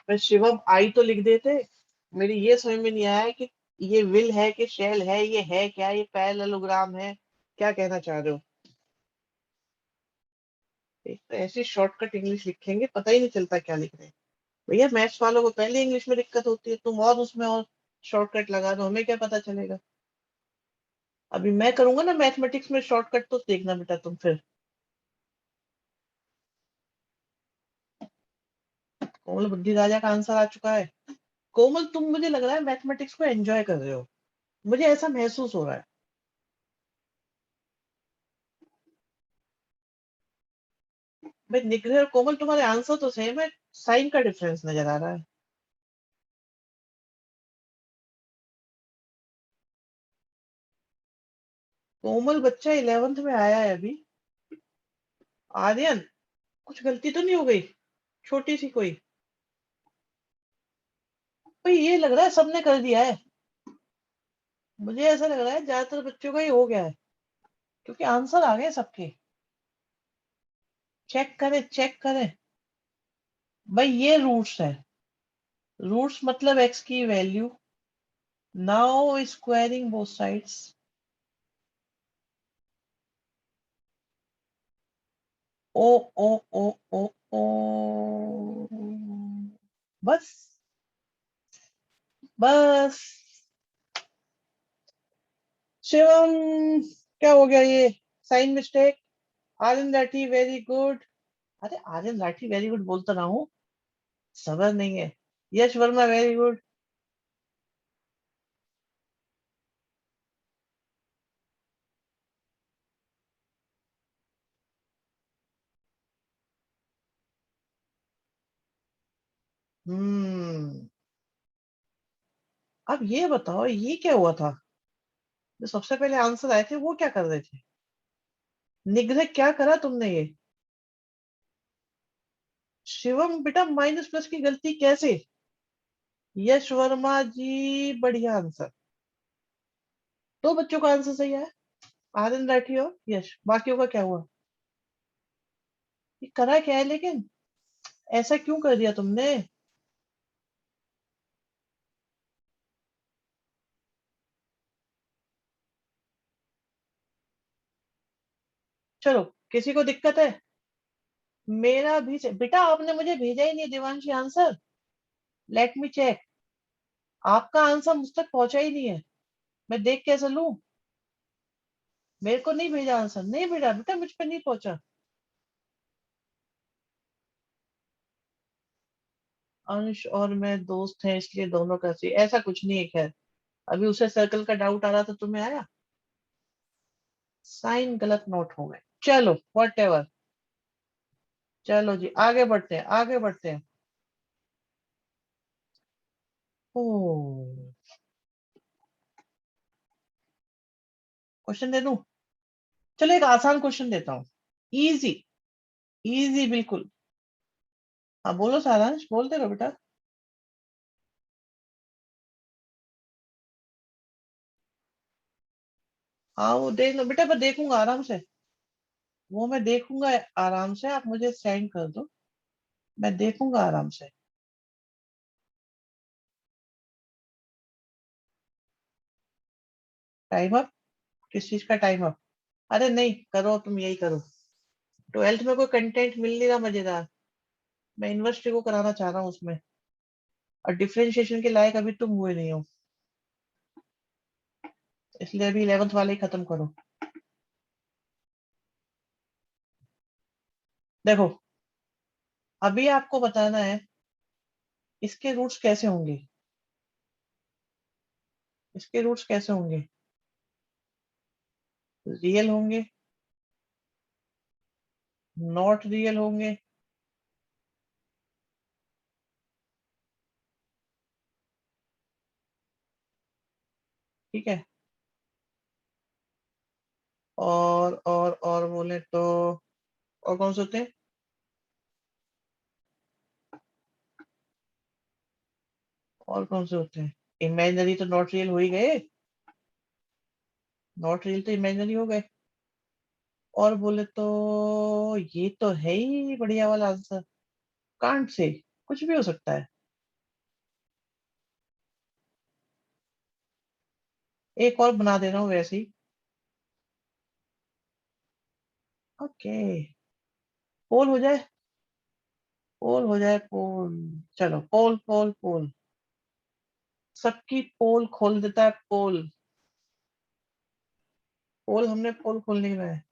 पर शिवम आई तो लिख देते। मेरी ये समझ में नहीं आया कि ये विल है कि शेल है, ये है क्या, ये पैरेललोग्राम है, क्या कहना चाह रहे हो? एक तो ऐसी शॉर्टकट इंग्लिश लिखेंगे पता ही नहीं चलता क्या लिख रहे हैं। भैया मैथ्स वालों को पहले इंग्लिश में दिक्कत होती है, तुम और उसमें और शॉर्टकट लगा दो, हमें क्या पता चलेगा? अभी मैं करूंगा ना मैथमेटिक्स में शॉर्टकट, तो देखना बेटा तुम फिर। कोमल बुद्धि राजा का आंसर आ चुका है। कोमल तुम, मुझे लग रहा है मैथमेटिक्स को एंजॉय कर रहे हो, मुझे ऐसा महसूस हो रहा है। भाई निग्रह और कोमल तुम्हारे आंसर तो सेम है, साइन का डिफरेंस नजर आ रहा है। कोमल बच्चा 11th में आया है अभी। आर्यन, कुछ गलती तो नहीं हो गई छोटी सी कोई? भाई ये लग रहा है सबने कर दिया है, मुझे ऐसा लग रहा है ज्यादातर बच्चों का ही हो गया है, क्योंकि आंसर आ गए सबके। चेक करें, चेक करें। भाई ये रूट्स है, रूट्स मतलब एक्स की value. Now squaring both sides. ओ ओ ओ ओ ओ, बस, बस। शिवम, क्या हो गया ये? Sign mistake. आर्यन लाठी वेरी गुड। अरे आर्यन लाठी वेरी गुड बोलता रहा हूँ, सबर नहीं है। यश वर्मा वेरी गुड। हम्म। अब ये बताओ ये क्या हुआ था? जो सबसे पहले आंसर आए थे वो क्या कर रहे थे? निग्रह क्या करा तुमने ये? शिवम बेटा माइनस प्लस की गलती कैसे? यश वर्मा जी बढ़िया आंसर। दो बच्चों का आंसर सही है, आनंद राठी और यश। बाकियों का क्या हुआ? ये करा क्या है लेकिन, ऐसा क्यों कर दिया तुमने? चलो, किसी को दिक्कत है? मेरा भी बेटा आपने मुझे भेजा ही नहीं Devanshi answer. Let me check. आपका आंसर मुझ तक पहुंचा ही नहीं है, मैं देख कैसे लूं? मेरे को नहीं भेजा आंसर, नहीं भेजा बेटा, मुझ पे नहीं पहुंचा। अंश और मैं दोस्त हैं इसलिए दोनों का सही, ऐसा कुछ नहीं है। खैर, अभी उसे सर्कल का डाउट आ रहा था, तुम्हें आया? साइन गलत नोट हो गए, चलो व्हाट एवर। चलो जी आगे बढ़ते हैं, आगे बढ़ते हैं। ओ, क्वेश्चन दे दूं? चलो एक आसान क्वेश्चन देता हूँ। इजी, इजी बिल्कुल। हाँ बोलो सारांश, बोलते रहो बेटा। हाँ वो देख लो बेटा, मैं देखूंगा आराम से। वो मैं देखूंगा आराम से, आप मुझे सेंड कर दो, मैं देखूंगा आराम से। Time up? किस चीज का टाइम अप? अरे नहीं करो, तुम यही करो। ट्वेल्थ में कोई कंटेंट मिल नहीं रहा मजेदार, मैं यूनिवर्सिटी को कराना चाह रहा हूँ उसमें, और डिफरेंशिएशन के लायक अभी तुम हुए नहीं हो, इसलिए अभी 11th वाले ही खत्म करो। देखो, अभी आपको बताना है इसके रूट्स कैसे होंगे। इसके रूट्स कैसे होंगे? रियल होंगे, नॉट रियल होंगे, ठीक है। और बोले तो और कौन से होते हैं? और कौन से होते हैं? इमेजिनरी तो नॉट रियल हो ही गए, नॉट रियल तो इमेजिनरी हो गए। और बोले तो ये तो है ही बढ़िया वाला आंसर, कांट से कुछ भी हो सकता है। एक और बना दे रहा हूँ वैसे ही। ओके, पोल हो जाए, पोल हो जाए, पोल। चलो पोल पोल पोल, सबकी पोल खोल देता है पोल। पोल, हमने पोल खोलने का है।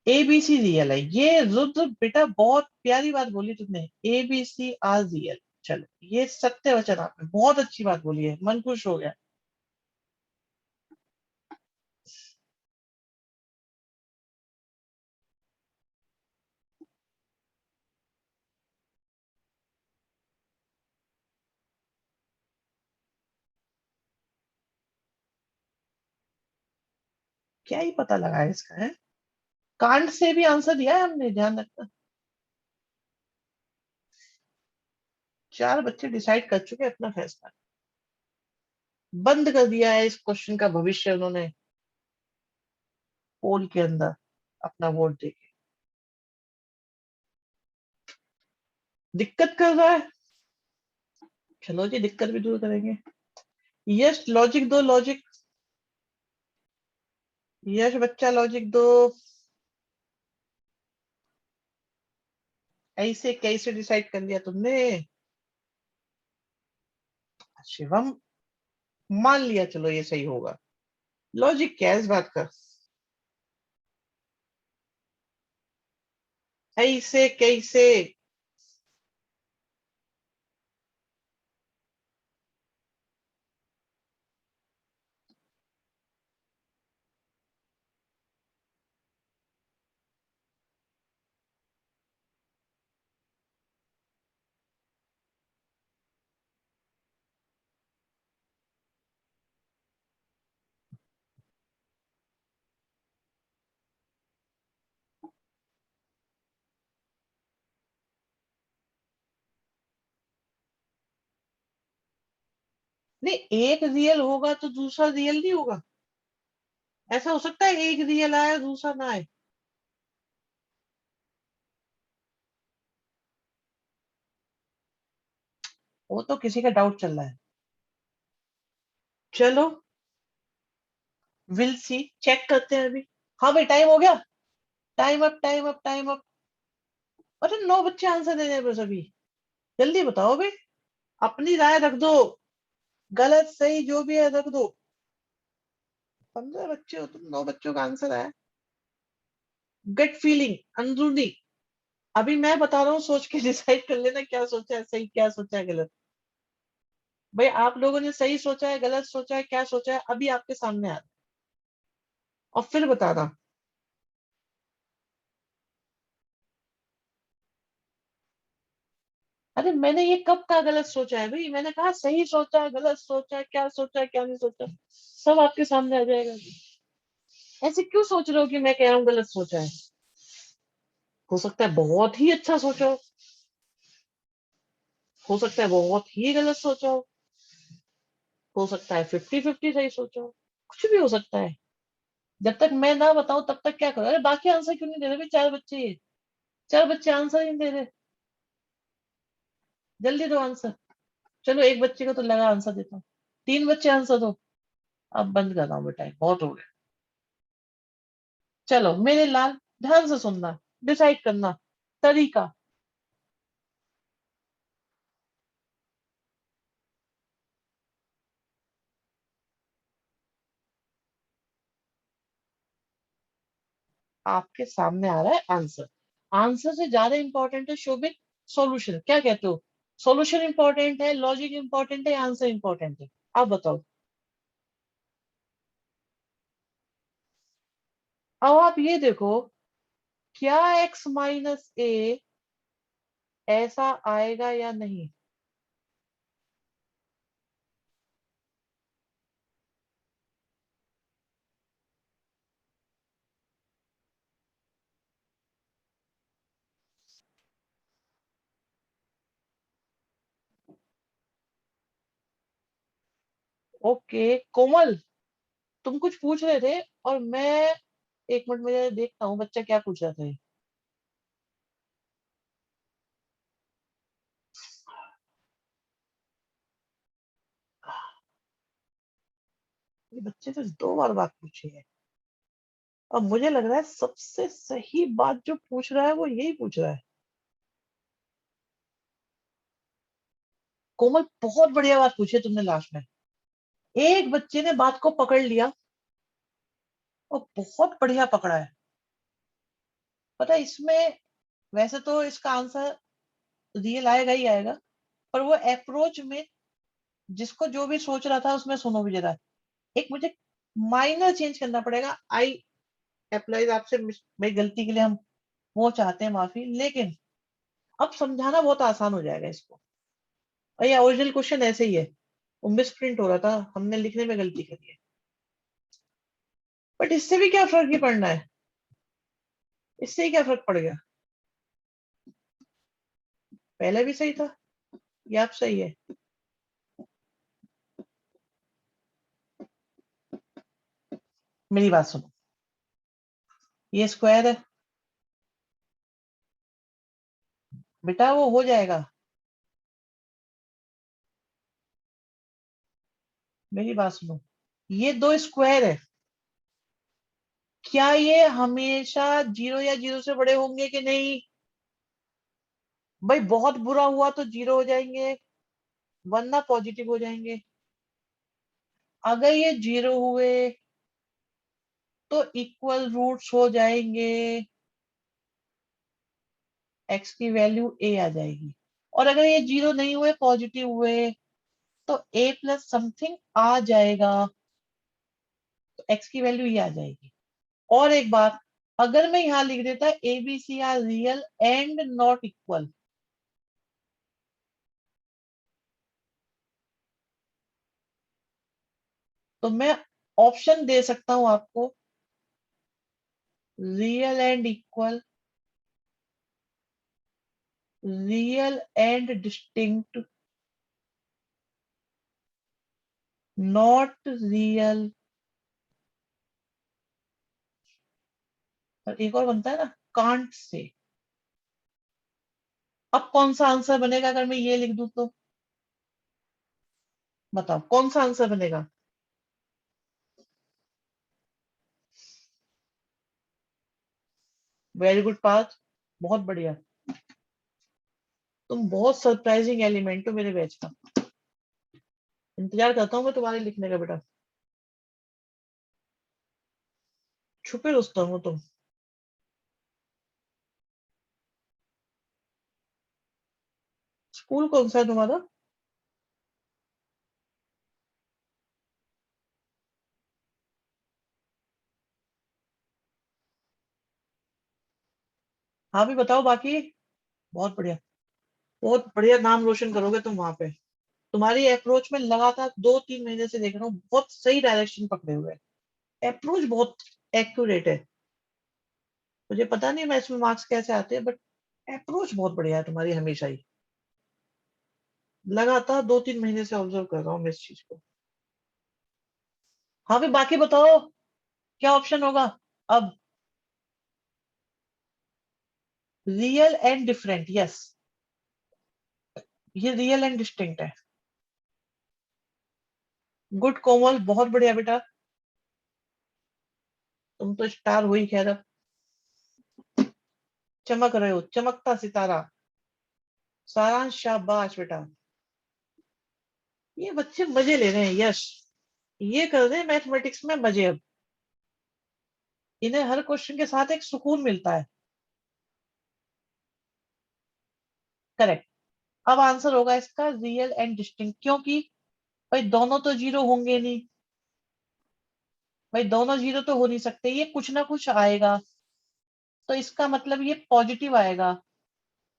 एबीसी रियल है, ये रुद्र बेटा बहुत प्यारी बात बोली तुमने। ABC are real. चलो ये सत्य वचन, आपने बहुत अच्छी बात बोली है, मन खुश हो गया। क्या ही पता लगा है इसका है। कांट से भी आंसर दिया है हमने, ध्यान रखना। 4 बच्चे डिसाइड कर चुके हैं अपना फैसला, बंद कर दिया है इस क्वेश्चन का भविष्य उन्होंने पोल के अंदर अपना वोट देके। दिक्कत कर रहा है, चलो जी दिक्कत भी दूर करेंगे। यस लॉजिक दो, लॉजिक। यस बच्चा लॉजिक दो। ऐसे कैसे डिसाइड कर लिया तुमने? शिवम, मान लिया चलो ये सही होगा। लॉजिक क्या है इस बात का? ऐसे कैसे? नहीं, एक रियल होगा तो दूसरा रियल नहीं होगा? ऐसा हो सकता है एक रियल आए दूसरा ना आए? वो तो किसी का डाउट चल रहा है। चलो, विल सी, चेक करते हैं अभी। हाँ भाई टाइम हो गया, time up time up time up. अरे 9 बच्चे आंसर दे रहे हैं बस अभी, जल्दी बताओ भाई। अपनी राय रख दो, गलत सही जो भी है रख दो। 15 बच्चे हो तुम, 9 बच्चों का आंसर है। गट फीलिंग, अंदरूनी। अभी मैं बता रहा हूँ, सोच के डिसाइड कर लेना क्या सोचा है सही, क्या सोचा है गलत। भाई आप लोगों ने सही सोचा है गलत सोचा है क्या सोचा है, अभी आपके सामने आ रहा है, और फिर बता रहा। अरे मैंने ये कब का गलत सोचा है भाई? मैंने कहा सही सोचा, गलत सोचा, क्या सोचा, क्या नहीं सोचा, सब आपके सामने आ जाएगा। ऐसे क्यों सोच रहे हो कि मैं कह रहा हूँ गलत सोचा है? हो सकता है बहुत ही अच्छा सोचा हो सकता है बहुत ही गलत सोचा हो सकता है 50-50 सही सोचा हो, कुछ भी हो सकता है। जब तक मैं ना बताऊं तब तक क्या करो? अरे बाकी आंसर क्यों नहीं दे रहे भाई? चार बच्चे ये, चार बच्चे आंसर ही नहीं दे रहे। जल्दी दो आंसर। चलो एक बच्चे को तो लगा आंसर देता हूँ, तीन बच्चे आंसर दो। अब बंद कर रहा हूँ बेटा, बहुत हो गया। चलो मेरे लाल, ध्यान से सुनना, डिसाइड करना तरीका। आपके सामने आ रहा है आंसर। आंसर से ज्यादा इंपॉर्टेंट है शोभित सॉल्यूशन। क्या कहते हो? सॉल्यूशन इंपॉर्टेंट है, लॉजिक इंपॉर्टेंट है, आंसर इंपॉर्टेंट है? आप बताओ। अब आप ये देखो, क्या x माइनस ए ऐसा आएगा या नहीं? ओके कोमल, तुम कुछ पूछ रहे थे और मैं, एक मिनट में देखता हूँ बच्चा क्या पूछ रहा था ये। बच्चे तो दो बार बात पूछी है। अब मुझे लग रहा है सबसे सही बात जो पूछ रहा है वो यही पूछ रहा है। कोमल बहुत बढ़िया बात पूछी है तुमने लास्ट में। एक बच्चे ने बात को पकड़ लिया और बहुत बढ़िया पकड़ा है। पता है इसमें, वैसे तो इसका आंसर रियल आएगा ही आएगा, पर वो अप्रोच में जिसको जो भी सोच रहा था उसमें सुनो भी जरा, एक मुझे माइनर चेंज करना पड़ेगा। आई अप्लाइज आपसे मेरी गलती के लिए हम वो चाहते हैं माफी, लेकिन अब समझाना बहुत आसान हो जाएगा इसको। और ये ओरिजिनल क्वेश्चन ऐसे ही है, वो मिस प्रिंट हो रहा था, हमने लिखने में गलती करी है। बट इससे भी क्या फर्क ही पड़ना है, इससे ही क्या फर्क पड़ गया? पहले भी सही था, ये आप सही है। मेरी बात सुनो, ये स्क्वायर है बेटा, वो हो जाएगा। मेरी बात सुनो, ये दो स्क्वायर है, क्या ये हमेशा जीरो या जीरो से बड़े होंगे कि नहीं? भाई बहुत बुरा हुआ तो जीरो हो जाएंगे, वरना पॉजिटिव हो जाएंगे। अगर ये जीरो हुए तो इक्वल रूट्स हो जाएंगे, एक्स की वैल्यू ए आ जाएगी। और अगर ये जीरो नहीं हुए, पॉजिटिव हुए, तो ए प्लस समथिंग आ जाएगा, तो एक्स की वैल्यू ये आ जाएगी। और एक बात, अगर मैं यहां लिख देता A B C are real and not equal, तो मैं ऑप्शन दे सकता हूं आपको, real and equal, real and distinct, not real, और एक और बनता है ना, कांट से। अब कौन सा आंसर बनेगा अगर मैं ये लिख दूं तो? बताओ कौन सा आंसर बनेगा? वेरी गुड पार्थ, बहुत बढ़िया। तुम बहुत सरप्राइजिंग एलिमेंट हो मेरे बैच का। इंतजार करता हूँ मैं तुम्हारे लिखने का बेटा। छुपे रुस्तम हो तुम। स्कूल कौन सा है तुम्हारा? हाँ भी बताओ बाकी। बहुत बढ़िया। बहुत बढ़िया नाम रोशन करोगे तुम वहां पे। तुम्हारी अप्रोच में लगातार 2-3 महीने से देख रहा हूँ, बहुत सही डायरेक्शन पकड़े हुए है। अप्रोच बहुत एक्यूरेट है। मुझे पता नहीं मैं इसमें मार्क्स कैसे आते हैं, बट अप्रोच बहुत बढ़िया है तुम्हारी हमेशा ही। लगातार 2-3 महीने से ऑब्जर्व कर रहा हूँ मैं इस चीज को। हाँ भी बाकी बताओ, क्या ऑप्शन होगा अब? Real and different, yes. ये रियल एंड डिस्टिंक्ट है। गुड कोमल, बहुत बढ़िया बेटा। तुम तो स्टार हुई, खैर अब चमक रहे हो, चमकता सितारा। सारांश, शाबाश बेटा। ये बच्चे मजे ले रहे हैं, यश। ये कर रहे हैं मैथमेटिक्स में मजे अब। इन्हें हर क्वेश्चन के साथ एक सुकून मिलता है। करेक्ट। अब आंसर होगा इसका रियल एंड डिस्टिंक्ट, क्योंकि भाई दोनों तो जीरो होंगे नहीं। भाई दोनों जीरो तो हो नहीं सकते, ये कुछ ना कुछ आएगा। तो इसका मतलब ये पॉजिटिव आएगा।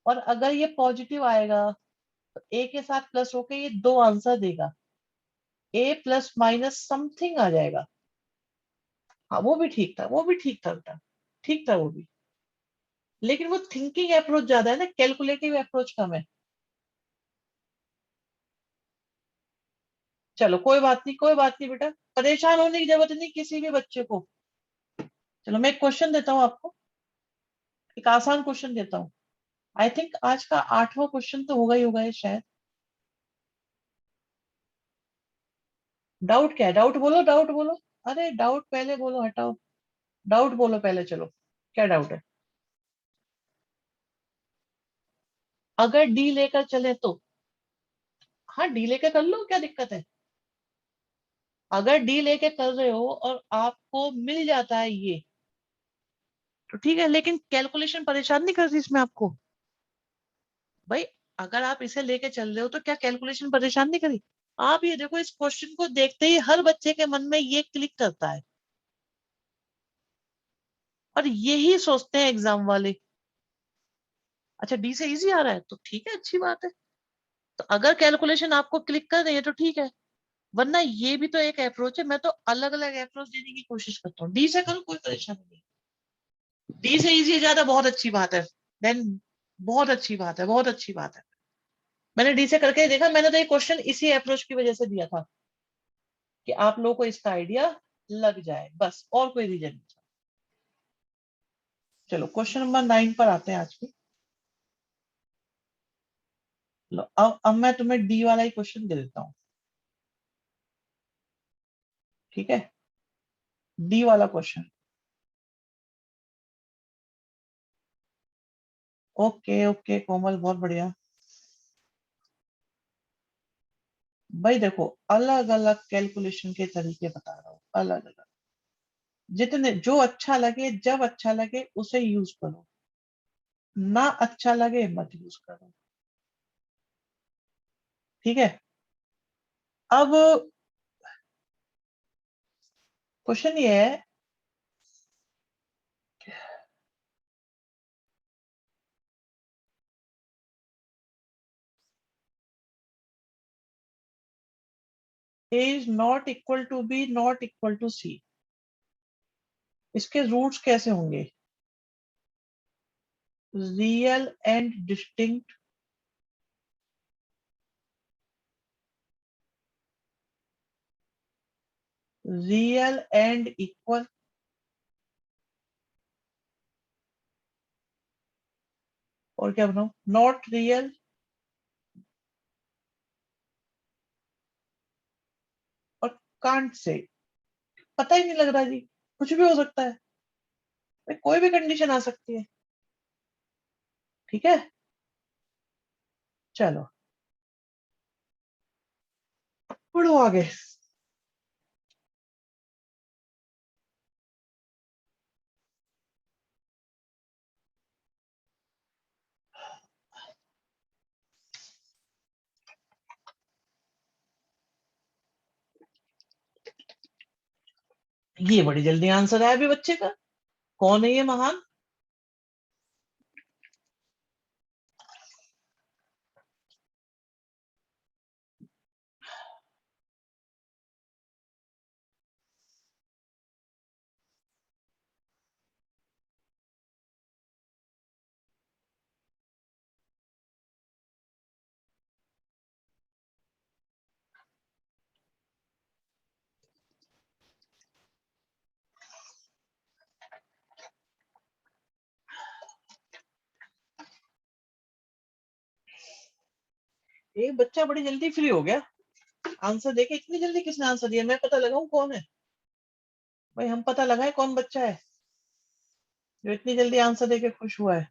और अगर ये पॉजिटिव आएगा तो ए के साथ प्लस होके ये दो आंसर देगा। ए प्लस माइनस समथिंग आ जाएगा। हाँ वो भी ठीक था, वो भी ठीक था बेटा। ठीक था वो भी। लेकिन वो थिंकिंग अप्रोच ज्यादा है ना, कैलकुलेटिव अप्रोच कम है। चलो कोई बात नहीं, कोई बात नहीं बेटा। परेशान होने की जरूरत नहीं किसी भी बच्चे को। चलो मैं एक क्वेश्चन देता हूँ आपको। एक आसान क्वेश्चन देता हूँ। आई थिंक आज का 8वां क्वेश्चन तो होगा ही होगा ये शायद। डाउट क्या है? डाउट बोलो, डाउट बोलो। अरे डाउट पहले बोलो, हटाओ। डाउट बोलो पहले, चलो। क्या डाउट है? अगर डी लेकर चले तो? हाँ डी लेकर कर लो, क्या दिक्कत है? अगर डी लेके कर रहे हो और आपको मिल जाता है ये, तो ठीक है। लेकिन कैलकुलेशन परेशान नहीं करती इसमें आपको? भाई अगर आप इसे लेके चल रहे हो तो क्या कैलकुलेशन परेशान नहीं करी? आप ये देखो, इस क्वेश्चन को देखते ही हर बच्चे के मन में ये क्लिक करता है। और यही सोचते हैं एग्जाम वाले। अच्छा डी से इजी आ रहा है तो ठीक है, अच्छी बात है। तो अगर कैलकुलेशन आपको क्लिक कर रही है तो ठीक है। वरना ये भी तो एक अप्रोच है। मैं तो अलग अलग अप्रोच देने की कोशिश करता हूँ। डी से करो, कोई परेशानी नहीं। डी से इजी ज्यादा, बहुत अच्छी बात है। देन बहुत अच्छी बात है, बहुत अच्छी बात है। मैंने डी से करके देखा। मैंने तो ये क्वेश्चन इसी अप्रोच की वजह से दिया था कि आप लोगों को इसका आइडिया लग जाए, बस और कोई रीजन नहीं था। चलो क्वेश्चन नंबर 9 पर आते हैं आज की। लो अब मैं तुम्हें डी वाला ही क्वेश्चन दे देता हूँ। ठीक है, डी वाला क्वेश्चन। ओके ओके कोमल, बहुत बढ़िया। भाई देखो, अलग अलग कैलकुलेशन के तरीके बता रहा हूँ, अलग अलग। जितने जो अच्छा लगे, जब अच्छा लगे उसे यूज करो। ना अच्छा लगे मत यूज करो। ठीक है। अब क्वेश्चन ये है, A is not equal to B not equal to C. इसके रूट्स कैसे होंगे? Real and distinct, real and equal, और क्या बनाऊं? नॉट रियल और कांट से। पता ही नहीं लग रहा जी, कुछ भी हो सकता है। कोई भी कंडीशन आ सकती है। ठीक है। चलो पढ़ो आगे। ये बड़ी जल्दी आंसर आया अभी बच्चे का। कौन है ये महान? एक बच्चा बड़ी जल्दी फ्री हो गया, आंसर देके। इतनी जल्दी किसने आंसर दिया? मैं पता लगाऊं कौन है? भाई हम पता लगाए कौन बच्चा है जो इतनी जल्दी आंसर देके खुश हुआ है।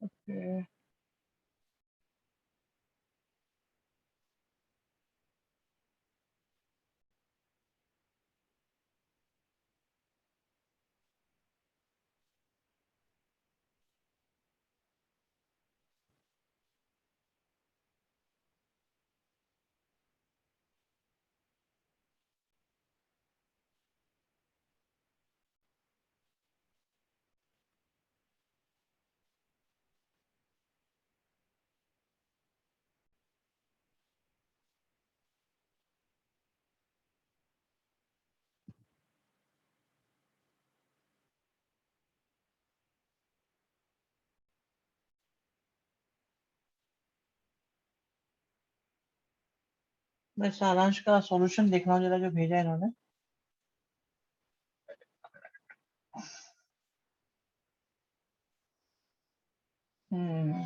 Okay. मैं सारांश का सॉल्यूशन देख रहा हूँ जरा, जो भेजा है इन्होंने। हम्म।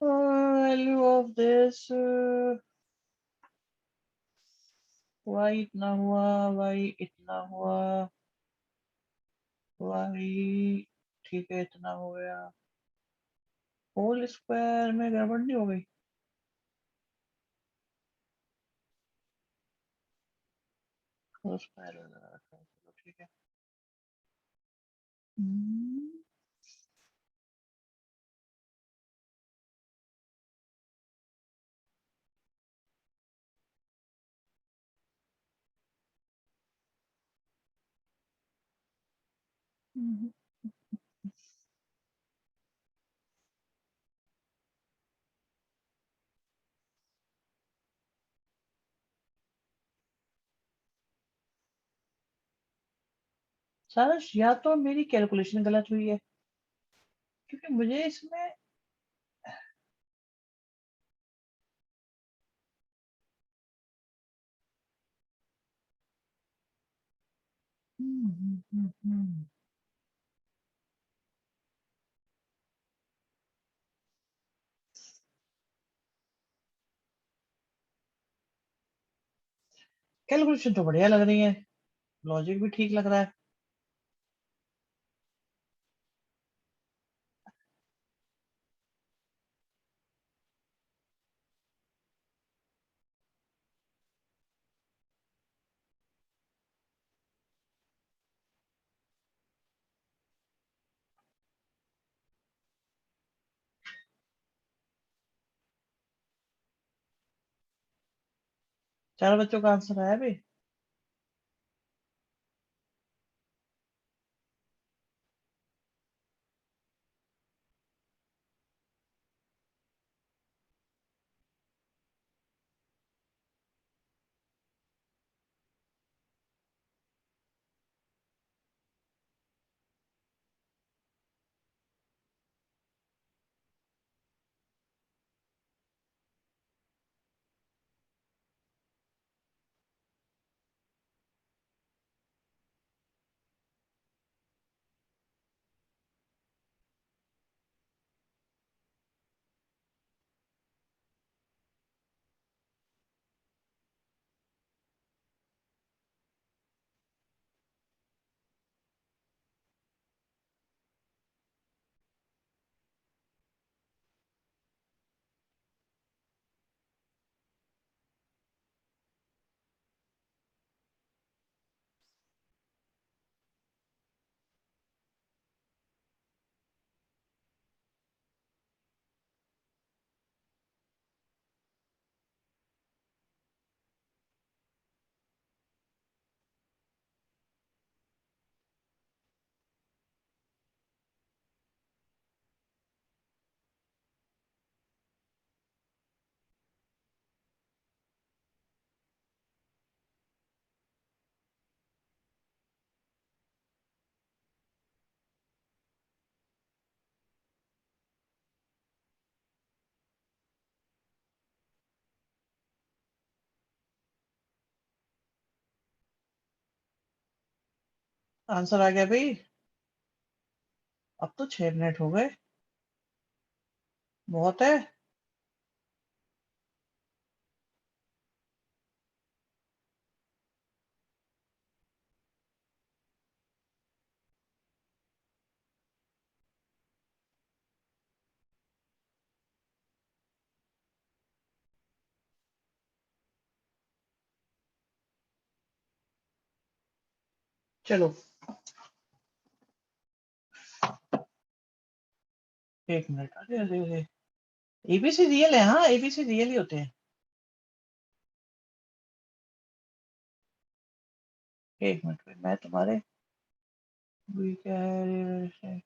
वैल्यू ऑफ दिस, वाई इतना हुआ, वाई इतना हुआ, वाई ठीक है इतना हो गया। होल स्क्वायर में गड़बड़ नहीं हो गई? होल स्क्वायर वगैरह रखा है, चलो ठीक है। हम्म। सारांश, या तो मेरी कैलकुलेशन गलत हुई है, क्योंकि मुझे इसमें कैलकुलेशन तो बढ़िया लग रही है, लॉजिक भी ठीक लग रहा है। चार बच्चों का आंसर आया भी। आंसर आ गया भाई। अब तो 6 मिनट हो गए, बहुत है। चलो 1 मिनट, अरे अरे अरे, एबीसी रियल है, हाँ एबीसी रियल ही होते हैं। 1 मिनट में मैं तुम्हारे, भी क्या है।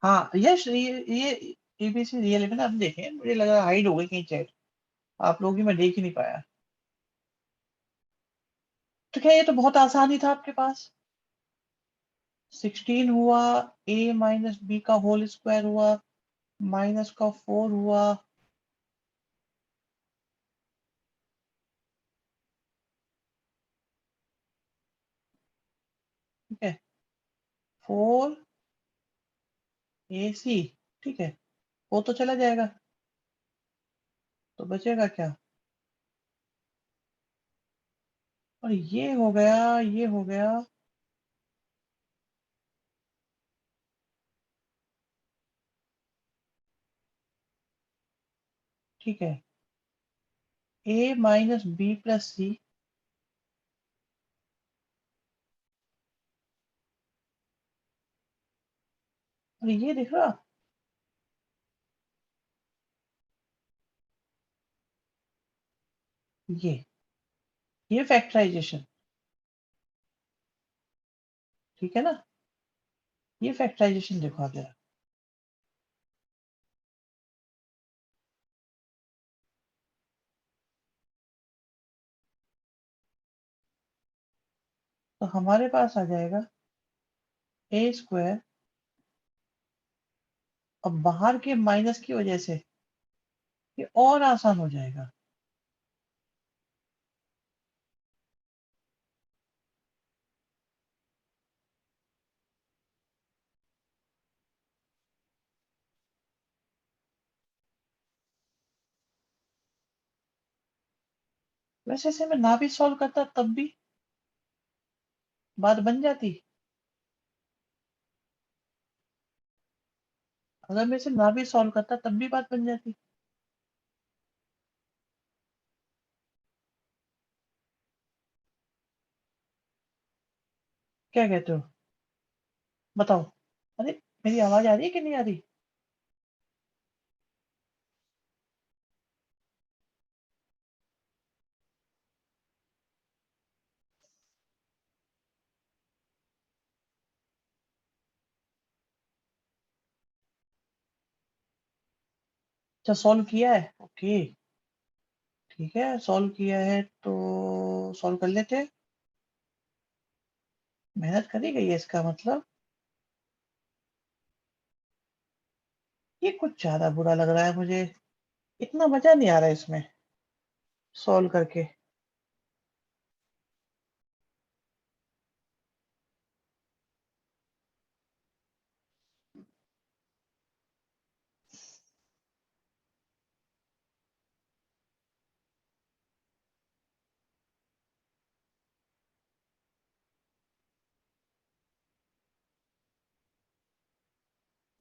हाँ यश, ये एबीसी रियल है, मैंने अब देखे, मुझे लगा हाइड हो गई कहीं चैट, आप लोग ही, मैं देख ही नहीं पाया। तो क्या ये तो बहुत आसान ही था आपके पास। 16 हुआ, a - b का होल स्क्वायर हुआ, माइनस का 4 हुआ। ठीक है, 4ac, ठीक है, वो तो चला जाएगा, तो बचेगा क्या। और ये हो गया, ये हो गया। ठीक है, a - b + c। और ये दिख रहा, ये फैक्टराइजेशन, ठीक है ना, ये फैक्टराइजेशन देखो आप जरा। तो हमारे पास आ जाएगा a², अब बाहर के माइनस की वजह से ये और आसान हो जाएगा। वैसे से मैं ना भी सॉल्व करता तब भी बात बन जाती, अगर मैं इसे ना भी सॉल्व करता तब भी बात बन जाती। क्या कहते हो, बताओ। अरे मेरी आवाज आ रही है कि नहीं आ रही। अच्छा सॉल्व किया है, ओके, ठीक है सॉल्व किया है तो सॉल्व कर लेते हैं। मेहनत करी गई है इसका मतलब। ये कुछ ज्यादा बुरा लग रहा है मुझे, इतना मजा नहीं आ रहा है इसमें सॉल्व करके।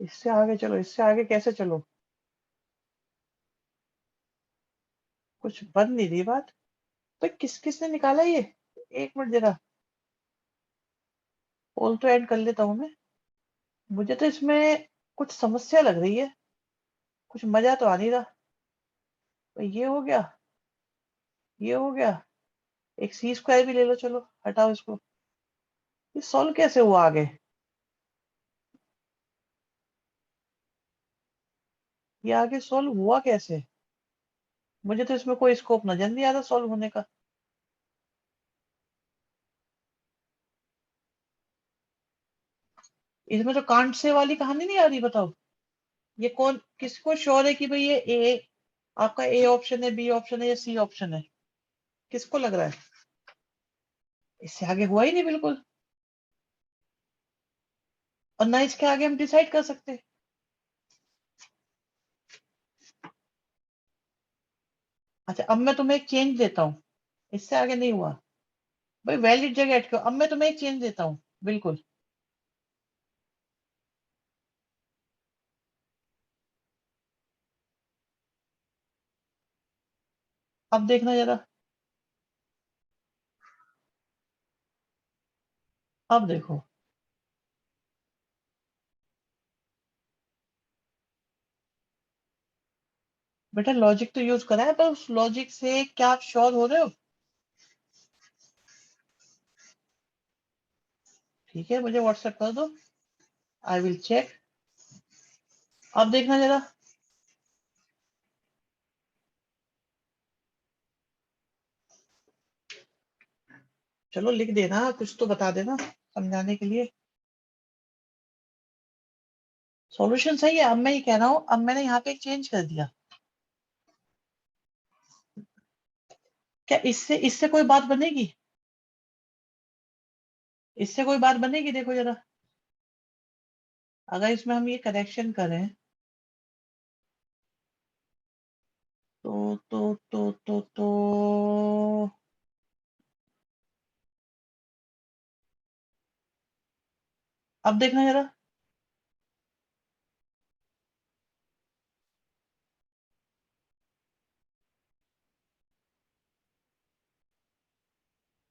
इससे आगे चलो, इससे आगे कैसे चलो, कुछ बन नहीं रही बात। तो किस किसने निकाला ये, 1 मिनट जरा, पोल तो ऐड कर लेता हूँ मैं। मुझे तो इसमें कुछ समस्या लग रही है, कुछ मजा तो आ नहीं रहा। तो ये हो गया, ये हो गया, एक c² भी ले लो, चलो हटाओ इसको। ये सॉल्व कैसे हुआ आगे, ये आगे सॉल्व हुआ कैसे। मुझे तो इसमें कोई स्कोप नजर नहीं आ रहा सॉल्व होने का। इसमें तो कांट से वाली कहानी नहीं आ रही, बताओ। ये कौन, किसको श्योर है कि भाई ये ए, आपका ए ऑप्शन है, बी ऑप्शन है या सी ऑप्शन है? किसको लग रहा है? इससे आगे हुआ ही नहीं बिल्कुल, और ना इसके आगे हम डिसाइड कर सकते। अच्छा, अब मैं तुम्हें एक चेंज देता हूँ, इससे आगे नहीं हुआ। भाई वैलिड जगह अटके हो। अब मैं तुम्हें एक चेंज देता हूँ, बिल्कुल। अब देखना जरा, अब देखो। बेटा लॉजिक तो यूज करा है, पर उस लॉजिक से क्या आप श्योर हो रहे हो? ठीक है, मुझे व्हाट्सएप कर दो, आई विल चेक। अब देखना जरा। चलो लिख देना, कुछ तो बता देना समझाने के लिए। सॉल्यूशन सही है। अब मैं ये कह रहा हूँ, अब मैंने यहाँ पे एक चेंज कर दिया। क्या इससे इससे कोई बात बनेगी? इससे कोई बात बनेगी? देखो जरा, अगर इसमें हम ये करेक्शन करें तो अब देखना जरा।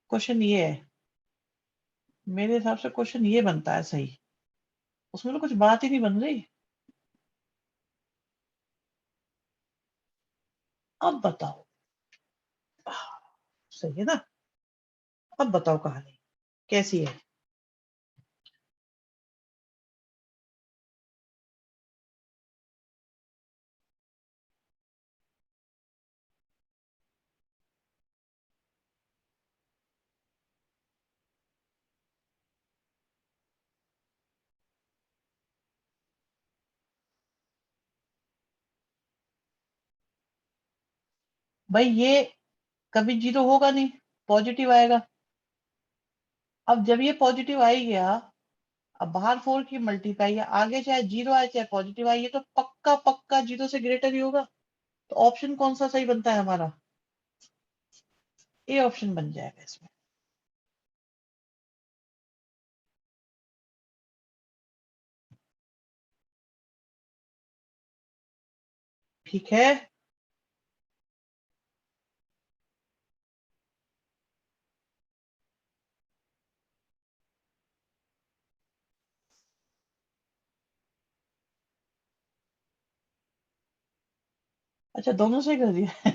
क्वेश्चन ये है, मेरे हिसाब से क्वेश्चन ये बनता है सही। उसमें तो कुछ बात ही नहीं बन रही। अब बताओ। सही है ना? अब बताओ कहानी कैसी है। भाई ये कभी जीरो होगा नहीं, पॉजिटिव आएगा। अब जब ये पॉजिटिव आ ही गया, अब बाहर फोर की मल्टीप्लाई है, आगे चाहे जीरो आए चाहे पॉजिटिव आए, ये तो पक्का पक्का जीरो से ग्रेटर ही होगा। तो ऑप्शन कौन सा सही बनता है हमारा? ए ऑप्शन बन जाएगा इसमें। ठीक है। अच्छा, दोनों से कर दिया।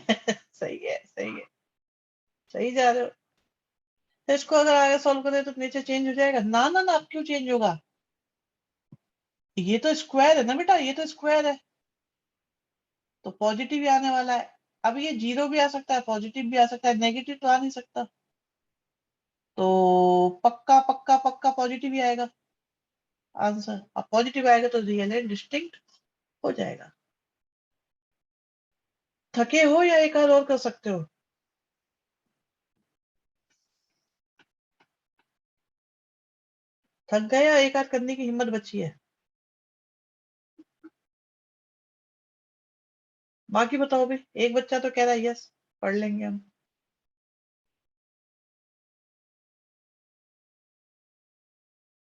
सही है, सही है। सही जा रहे हो। तो इसको अगर आगे सॉल्व करें तो नीचे चेंज हो जाएगा? ना ना ना, अब क्यों चेंज होगा? ये तो स्क्वायर है ना बेटा, ये तो स्क्वायर है, तो पॉजिटिव ही आने वाला है। अब ये जीरो भी आ सकता है, पॉजिटिव भी आ सकता है, नेगेटिव तो आ नहीं सकता। तो पक्का पक्का पक्का पॉजिटिव ही आएगा आंसर। अब पॉजिटिव आएगा तो रियल एंड डिस्टिंक्ट हो जाएगा। थके हो या एक और कर सकते हो? थक गए या एक आध करने की हिम्मत बची है? बाकी बताओ भी। एक बच्चा तो कह रहा है यस, पढ़ लेंगे हम।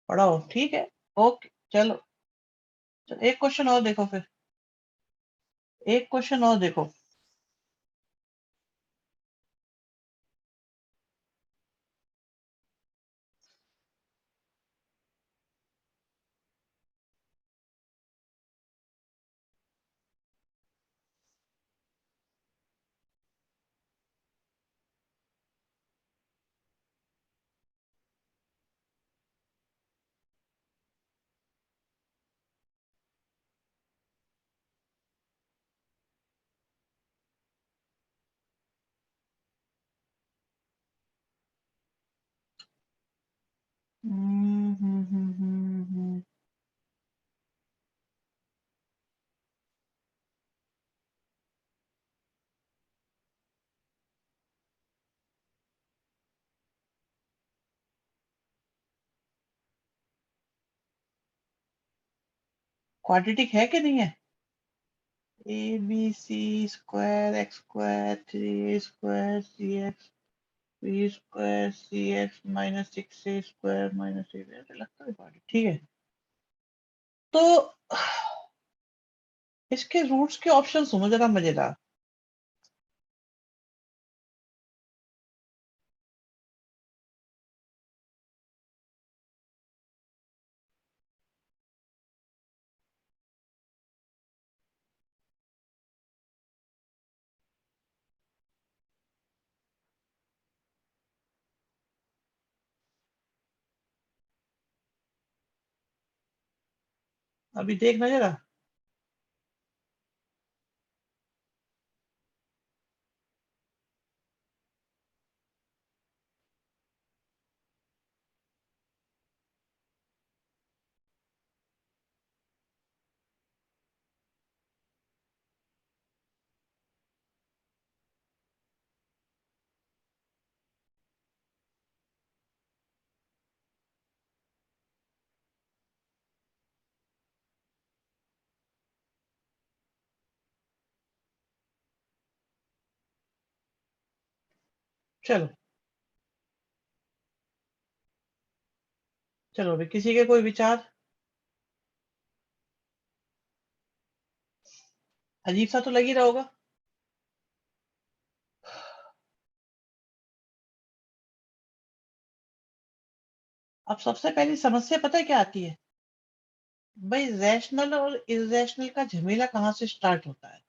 पढ़ाओ, ठीक है। ओके चलो। चलो एक क्वेश्चन और देखो फिर। एक क्वेश्चन और देखो। क्वाड्रेटिक है कि नहीं है? A B C square X square 3 C X B square C X minus 6 A square minus 8 ऐसे लगता है क्वाड्रेटिक, ठीक है। तो इसके रूट्स के ऑप्शन सुनो जरा मजेदार। अभी देखना जरा। चलो चलो, अभी किसी के कोई विचार? अजीब सा तो लग ही रहा होगा। अब सबसे पहली समस्या पता है क्या आती है? भाई रैशनल और इरेशनल का झमेला कहाँ से स्टार्ट होता है?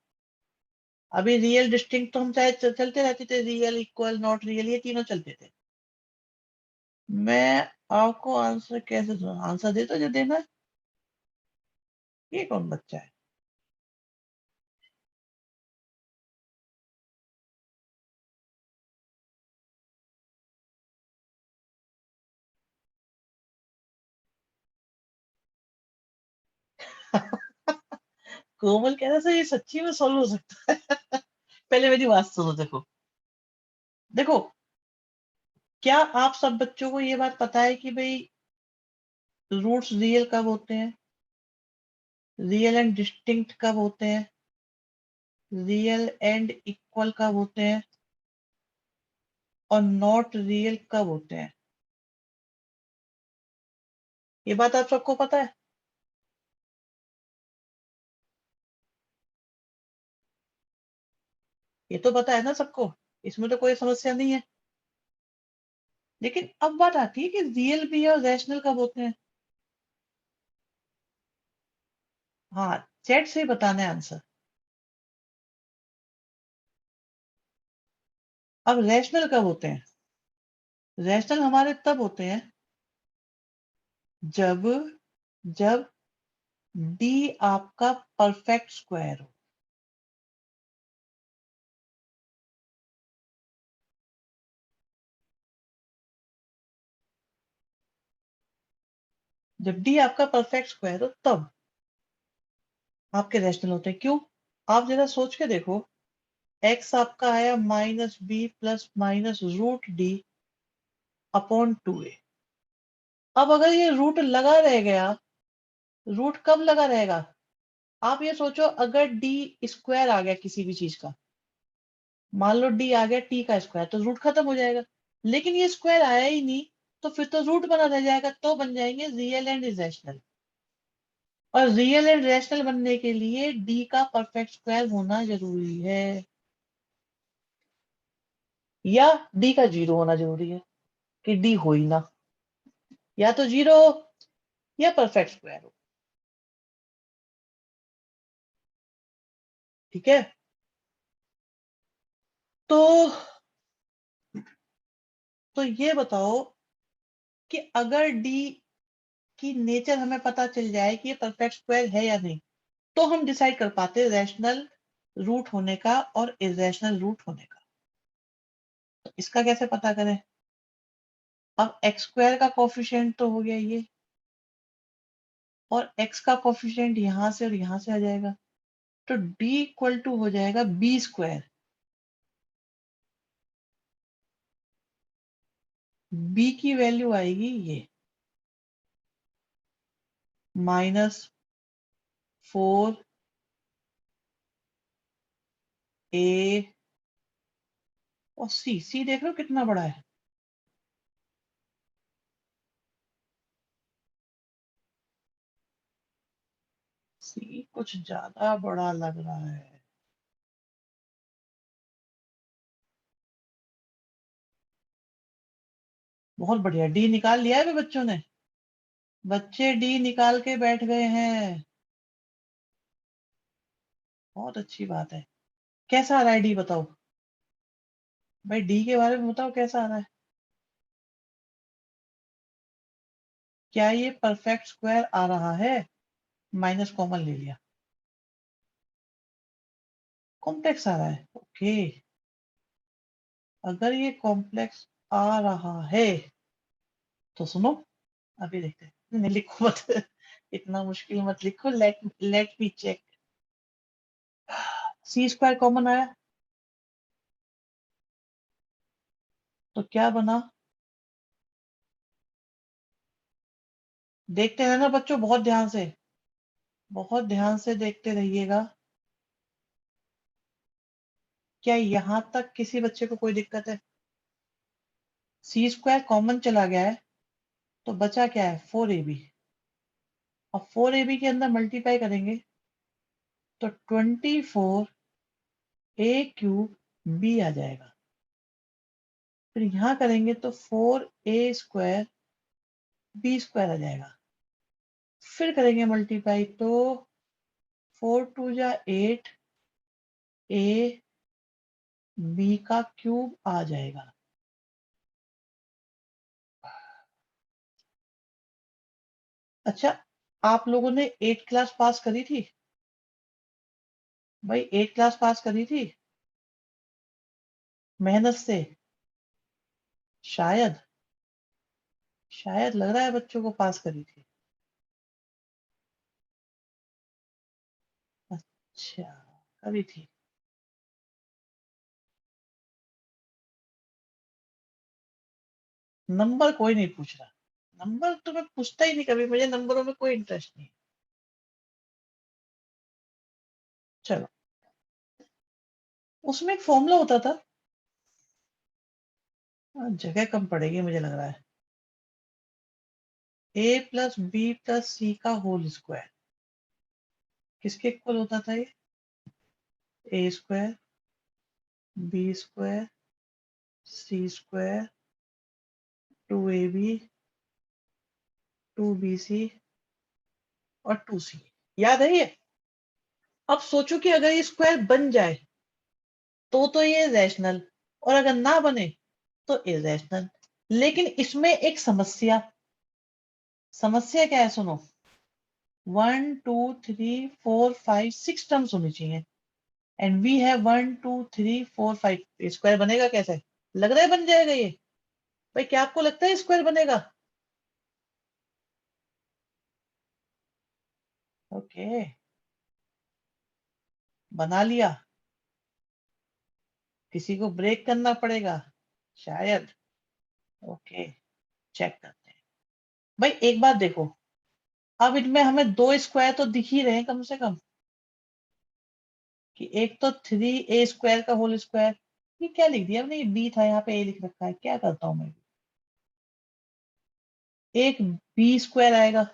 अभी रियल डिस्टिंक्ट तो हम चाहे चलते रहते थे, रियल इक्वल नॉट रियल ये तीनों चलते थे। मैं आपको आंसर कैसे दूं? आंसर दे तो जो देना है। ये कौन बच्चा है? कोमल कह रहा था ये सच्ची में सॉल्व हो सकता है। पहले मेरी बात सुनो। देखो देखो, क्या आप सब बच्चों को ये बात पता है कि भाई रूट्स रियल कब होते हैं, रियल एंड डिस्टिंक्ट कब होते हैं, रियल एंड इक्वल कब होते हैं, और नॉट रियल कब होते हैं? ये बात आप सबको पता है? ये तो पता है ना सबको, इसमें तो कोई समस्या नहीं है। लेकिन अब बात आती है कि रियल भी और रैशनल कब होते हैं। हाँ, चैट से ही बताना है आंसर। अब रैशनल कब होते हैं? रैशनल हमारे तब होते हैं जब जब डी आपका परफेक्ट स्क्वायर हो। जब डी आपका परफेक्ट स्क्वायर हो तब आपके रैशनल होते हैं। क्यों? आप जरा सोच के देखो, एक्स आपका आया minus B plus minus root D upon 2a। अब अगर ये रूट लगा रह गया, रूट कब लगा रहेगा? आप ये सोचो, अगर डी स्क्वायर आ गया किसी भी चीज का, मान लो डी आ गया टी का स्क्वायर, तो रूट खत्म हो जाएगा। लेकिन ये स्क्वायर आया ही नहीं, तो फिर तो रूट बना रह जाएगा, तो बन जाएंगे रियल एंड इरेशनल। और रियल एंड रैशनल बनने के लिए डी का परफेक्ट स्क्वायर होना जरूरी है, या डी का जीरो होना जरूरी है, कि डी हो ही ना, या तो जीरो हो या परफेक्ट स्क्वायर हो। ठीक है? तो ये बताओ कि अगर डी की नेचर हमें पता चल जाए कि ये परफेक्ट स्क्वायर है या नहीं, तो हम डिसाइड कर पाते हैं रैशनल रूट होने का और इरेशनल रूट होने का। तो इसका कैसे पता करें? अब एक्स स्क्वायर का कोफिशिएंट तो हो गया ये, और एक्स का कोफिशिएंट यहां से और यहां से आ जाएगा, तो डी इक्वल टू हो जाएगा बी स्क्वायर। बी की वैल्यू आएगी ये माइनस 4 A और सी देख रहे हो कितना बड़ा है। सी कुछ ज्यादा बड़ा लग रहा है। बहुत बढ़िया, डी निकाल लिया है वे बच्चों ने। बच्चे डी निकाल के बैठ गए हैं। बहुत अच्छी बात है। कैसा आ रहा है डी बताओ। भाई डी के बारे में बताओ कैसा आ रहा है। क्या ये परफेक्ट स्क्वायर आ रहा है। माइनस कॉमन ले लिया। कॉम्प्लेक्स आ रहा है, ओके। अगर ये कॉम्प्लेक्स आ रहा है तो सुनो, अभी देखते हैं। नहीं लिखो मत इतना मुश्किल मत लिखो। Let me check. C square common आया तो क्या बना। देखते हैं ना बच्चों, बहुत ध्यान से देखते रहिएगा। क्या यहां तक किसी बच्चे को कोई दिक्कत है। सी स्क्वायर कॉमन चला गया है तो बचा क्या है, 4ab। और 4ab के अंदर मल्टीप्लाई करेंगे तो 24 a³ b आ जाएगा। फिर यहां करेंगे तो 4a² b² आ जाएगा। फिर करेंगे मल्टीप्लाई तो 4 2 8 a b³ आ जाएगा। अच्छा, आप लोगों ने 8 क्लास पास करी थी। भाई 8 क्लास पास करी थी मेहनत से। शायद शायद लग रहा है बच्चों को पास करी थी। अच्छा, करी थी। नंबर कोई नहीं पूछ रहा। नंबर तो मैं पूछता ही नहीं कभी, मुझे नंबरों में कोई इंटरेस्ट नहीं। चलो, उसमें एक फॉर्मूला होता था। जगह कम पड़ेगी मुझे लग रहा है। a+b+c का होल स्क्वायर किसके इक्वल होता था ये। a² b² c² 2ab 2bc और 2c। याद है ये। अब सोचो कि अगर ये स्क्वायर बन जाए तो ये रैशनल, और अगर ना बने तो इरेशनल। लेकिन इसमें एक समस्या। समस्या क्या है सुनो। 1 2 3 4 5 6 टर्म्स होनी चाहिए एंड वी हैव 1 2 3 4 5। स्क्वायर बनेगा कैसे। लग रहा है बन जाएगा ये। भाई क्या आपको लगता है स्क्वायर बनेगा। ओके, बना लिया। किसी को ब्रेक करना पड़ेगा शायद। ओके, चेक करते हैं। भाई एक बात देखो, अब इनमें हमें दो स्क्वायर तो दिख ही रहे हैं कम से कम। कि एक तो 3a² का होल स्क्वायर। ये क्या लिख दिया मैंने, ये b था यहाँ पे a लिख रखा है, क्या करता हूं मैं। एक b² आएगा।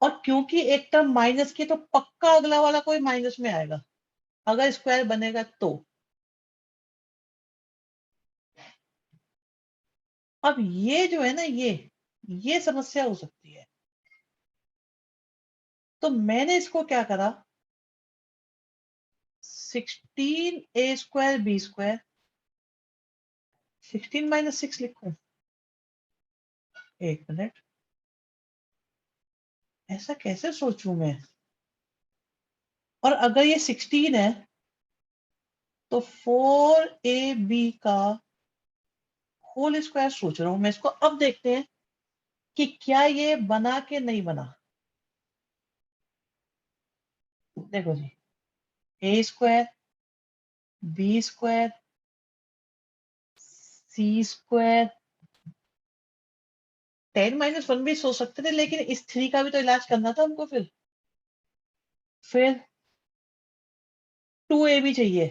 और क्योंकि एक टर्म माइनस की तो पक्का अगला वाला कोई माइनस में आएगा अगर स्क्वायर बनेगा तो। अब ये जो है ना, ये समस्या हो सकती है। तो मैंने इसको क्या करा, 16a²b²। 16 - 6 लिखूं। एक मिनट, ऐसा कैसे सोचूं मैं। और अगर ये 16 है तो 4ab का होल स्क्वायर सोच रहा हूं मैं इसको। अब देखते हैं कि क्या ये बना के नहीं बना। देखो जी, a² b² c²। 10 - 1 भी सोच सकते थे, लेकिन इस 3 का भी तो इलाज करना था हमको फिर। फिर 2ab चाहिए,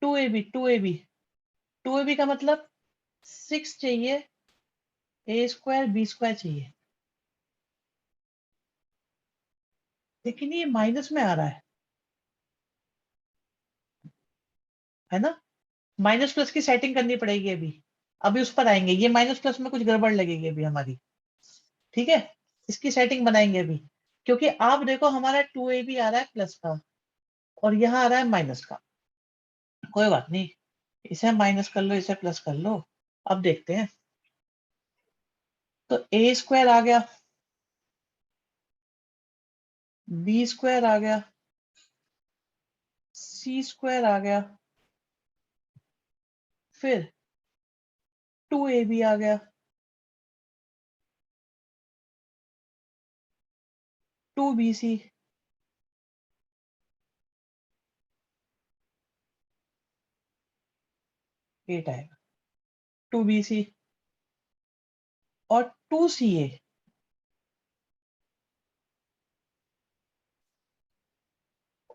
2ab का मतलब 6 चाहिए, a स्क्वायर b स्क्वायर चाहिए, लेकिन ये माइनस में आ रहा है ना। माइनस प्लस की सेटिंग करनी पड़ेगी अभी, अभी उस पर आएंगे। ये माइनस प्लस में कुछ गड़बड़ लगेगी अभी हमारी, ठीक है। इसकी सेटिंग बनाएंगे अभी, क्योंकि आप देखो हमारा 2ab आ रहा है प्लस का और यहाँ आ रहा है माइनस का। कोई बात नहीं, इसे माइनस कर लो, इसे प्लस कर लो। अब देखते हैं। तो ए स्क्वायर आ गया, बी स्क्वायर आ गया, सी स्क्वायर आ गया, फिर 2ab आ गया, 2bc, 8 आएगा, 2bc और 2ca।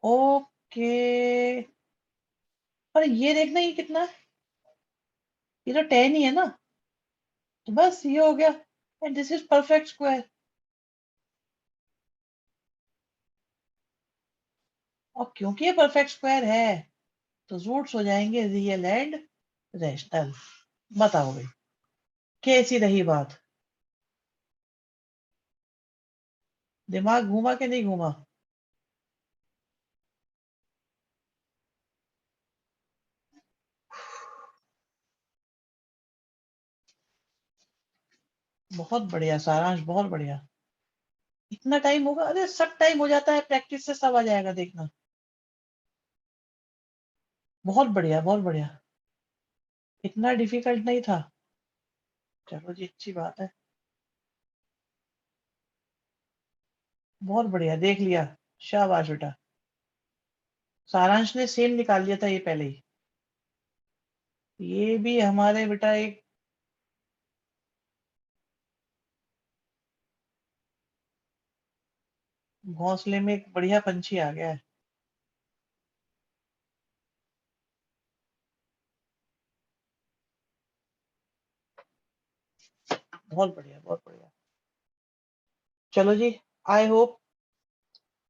ओके, पर ये देखना ये कितना है, ये तो 10 ही है ना, तो बस ये हो गया, and this is perfect square. और क्योंकि ये परफेक्ट स्क्वायर है तो रूट्स हो जाएंगे रियल एंड रैशनल। बताओ भाई, कैसी रही बात, दिमाग घूमा कि नहीं घूमा। बहुत बढ़िया सारांश, बहुत बढ़िया। इतना टाइम होगा, अरे सब टाइम हो जाता है, प्रैक्टिस से सब आ जाएगा, देखना। बहुत बढ़िया, बहुत बढ़िया। इतना डिफिकल्ट नहीं था। चलो जी, अच्छी बात है। बहुत बढ़िया, देख लिया। शाबाश बेटा। सारांश ने सेम निकाल लिया था ये पहले ही। ये भी हमारे बेटा एक घोंसले में एक बढ़िया पंछी आ गया है। बहुत बढ़िया, बहुत बढ़िया। चलो जी, आई होप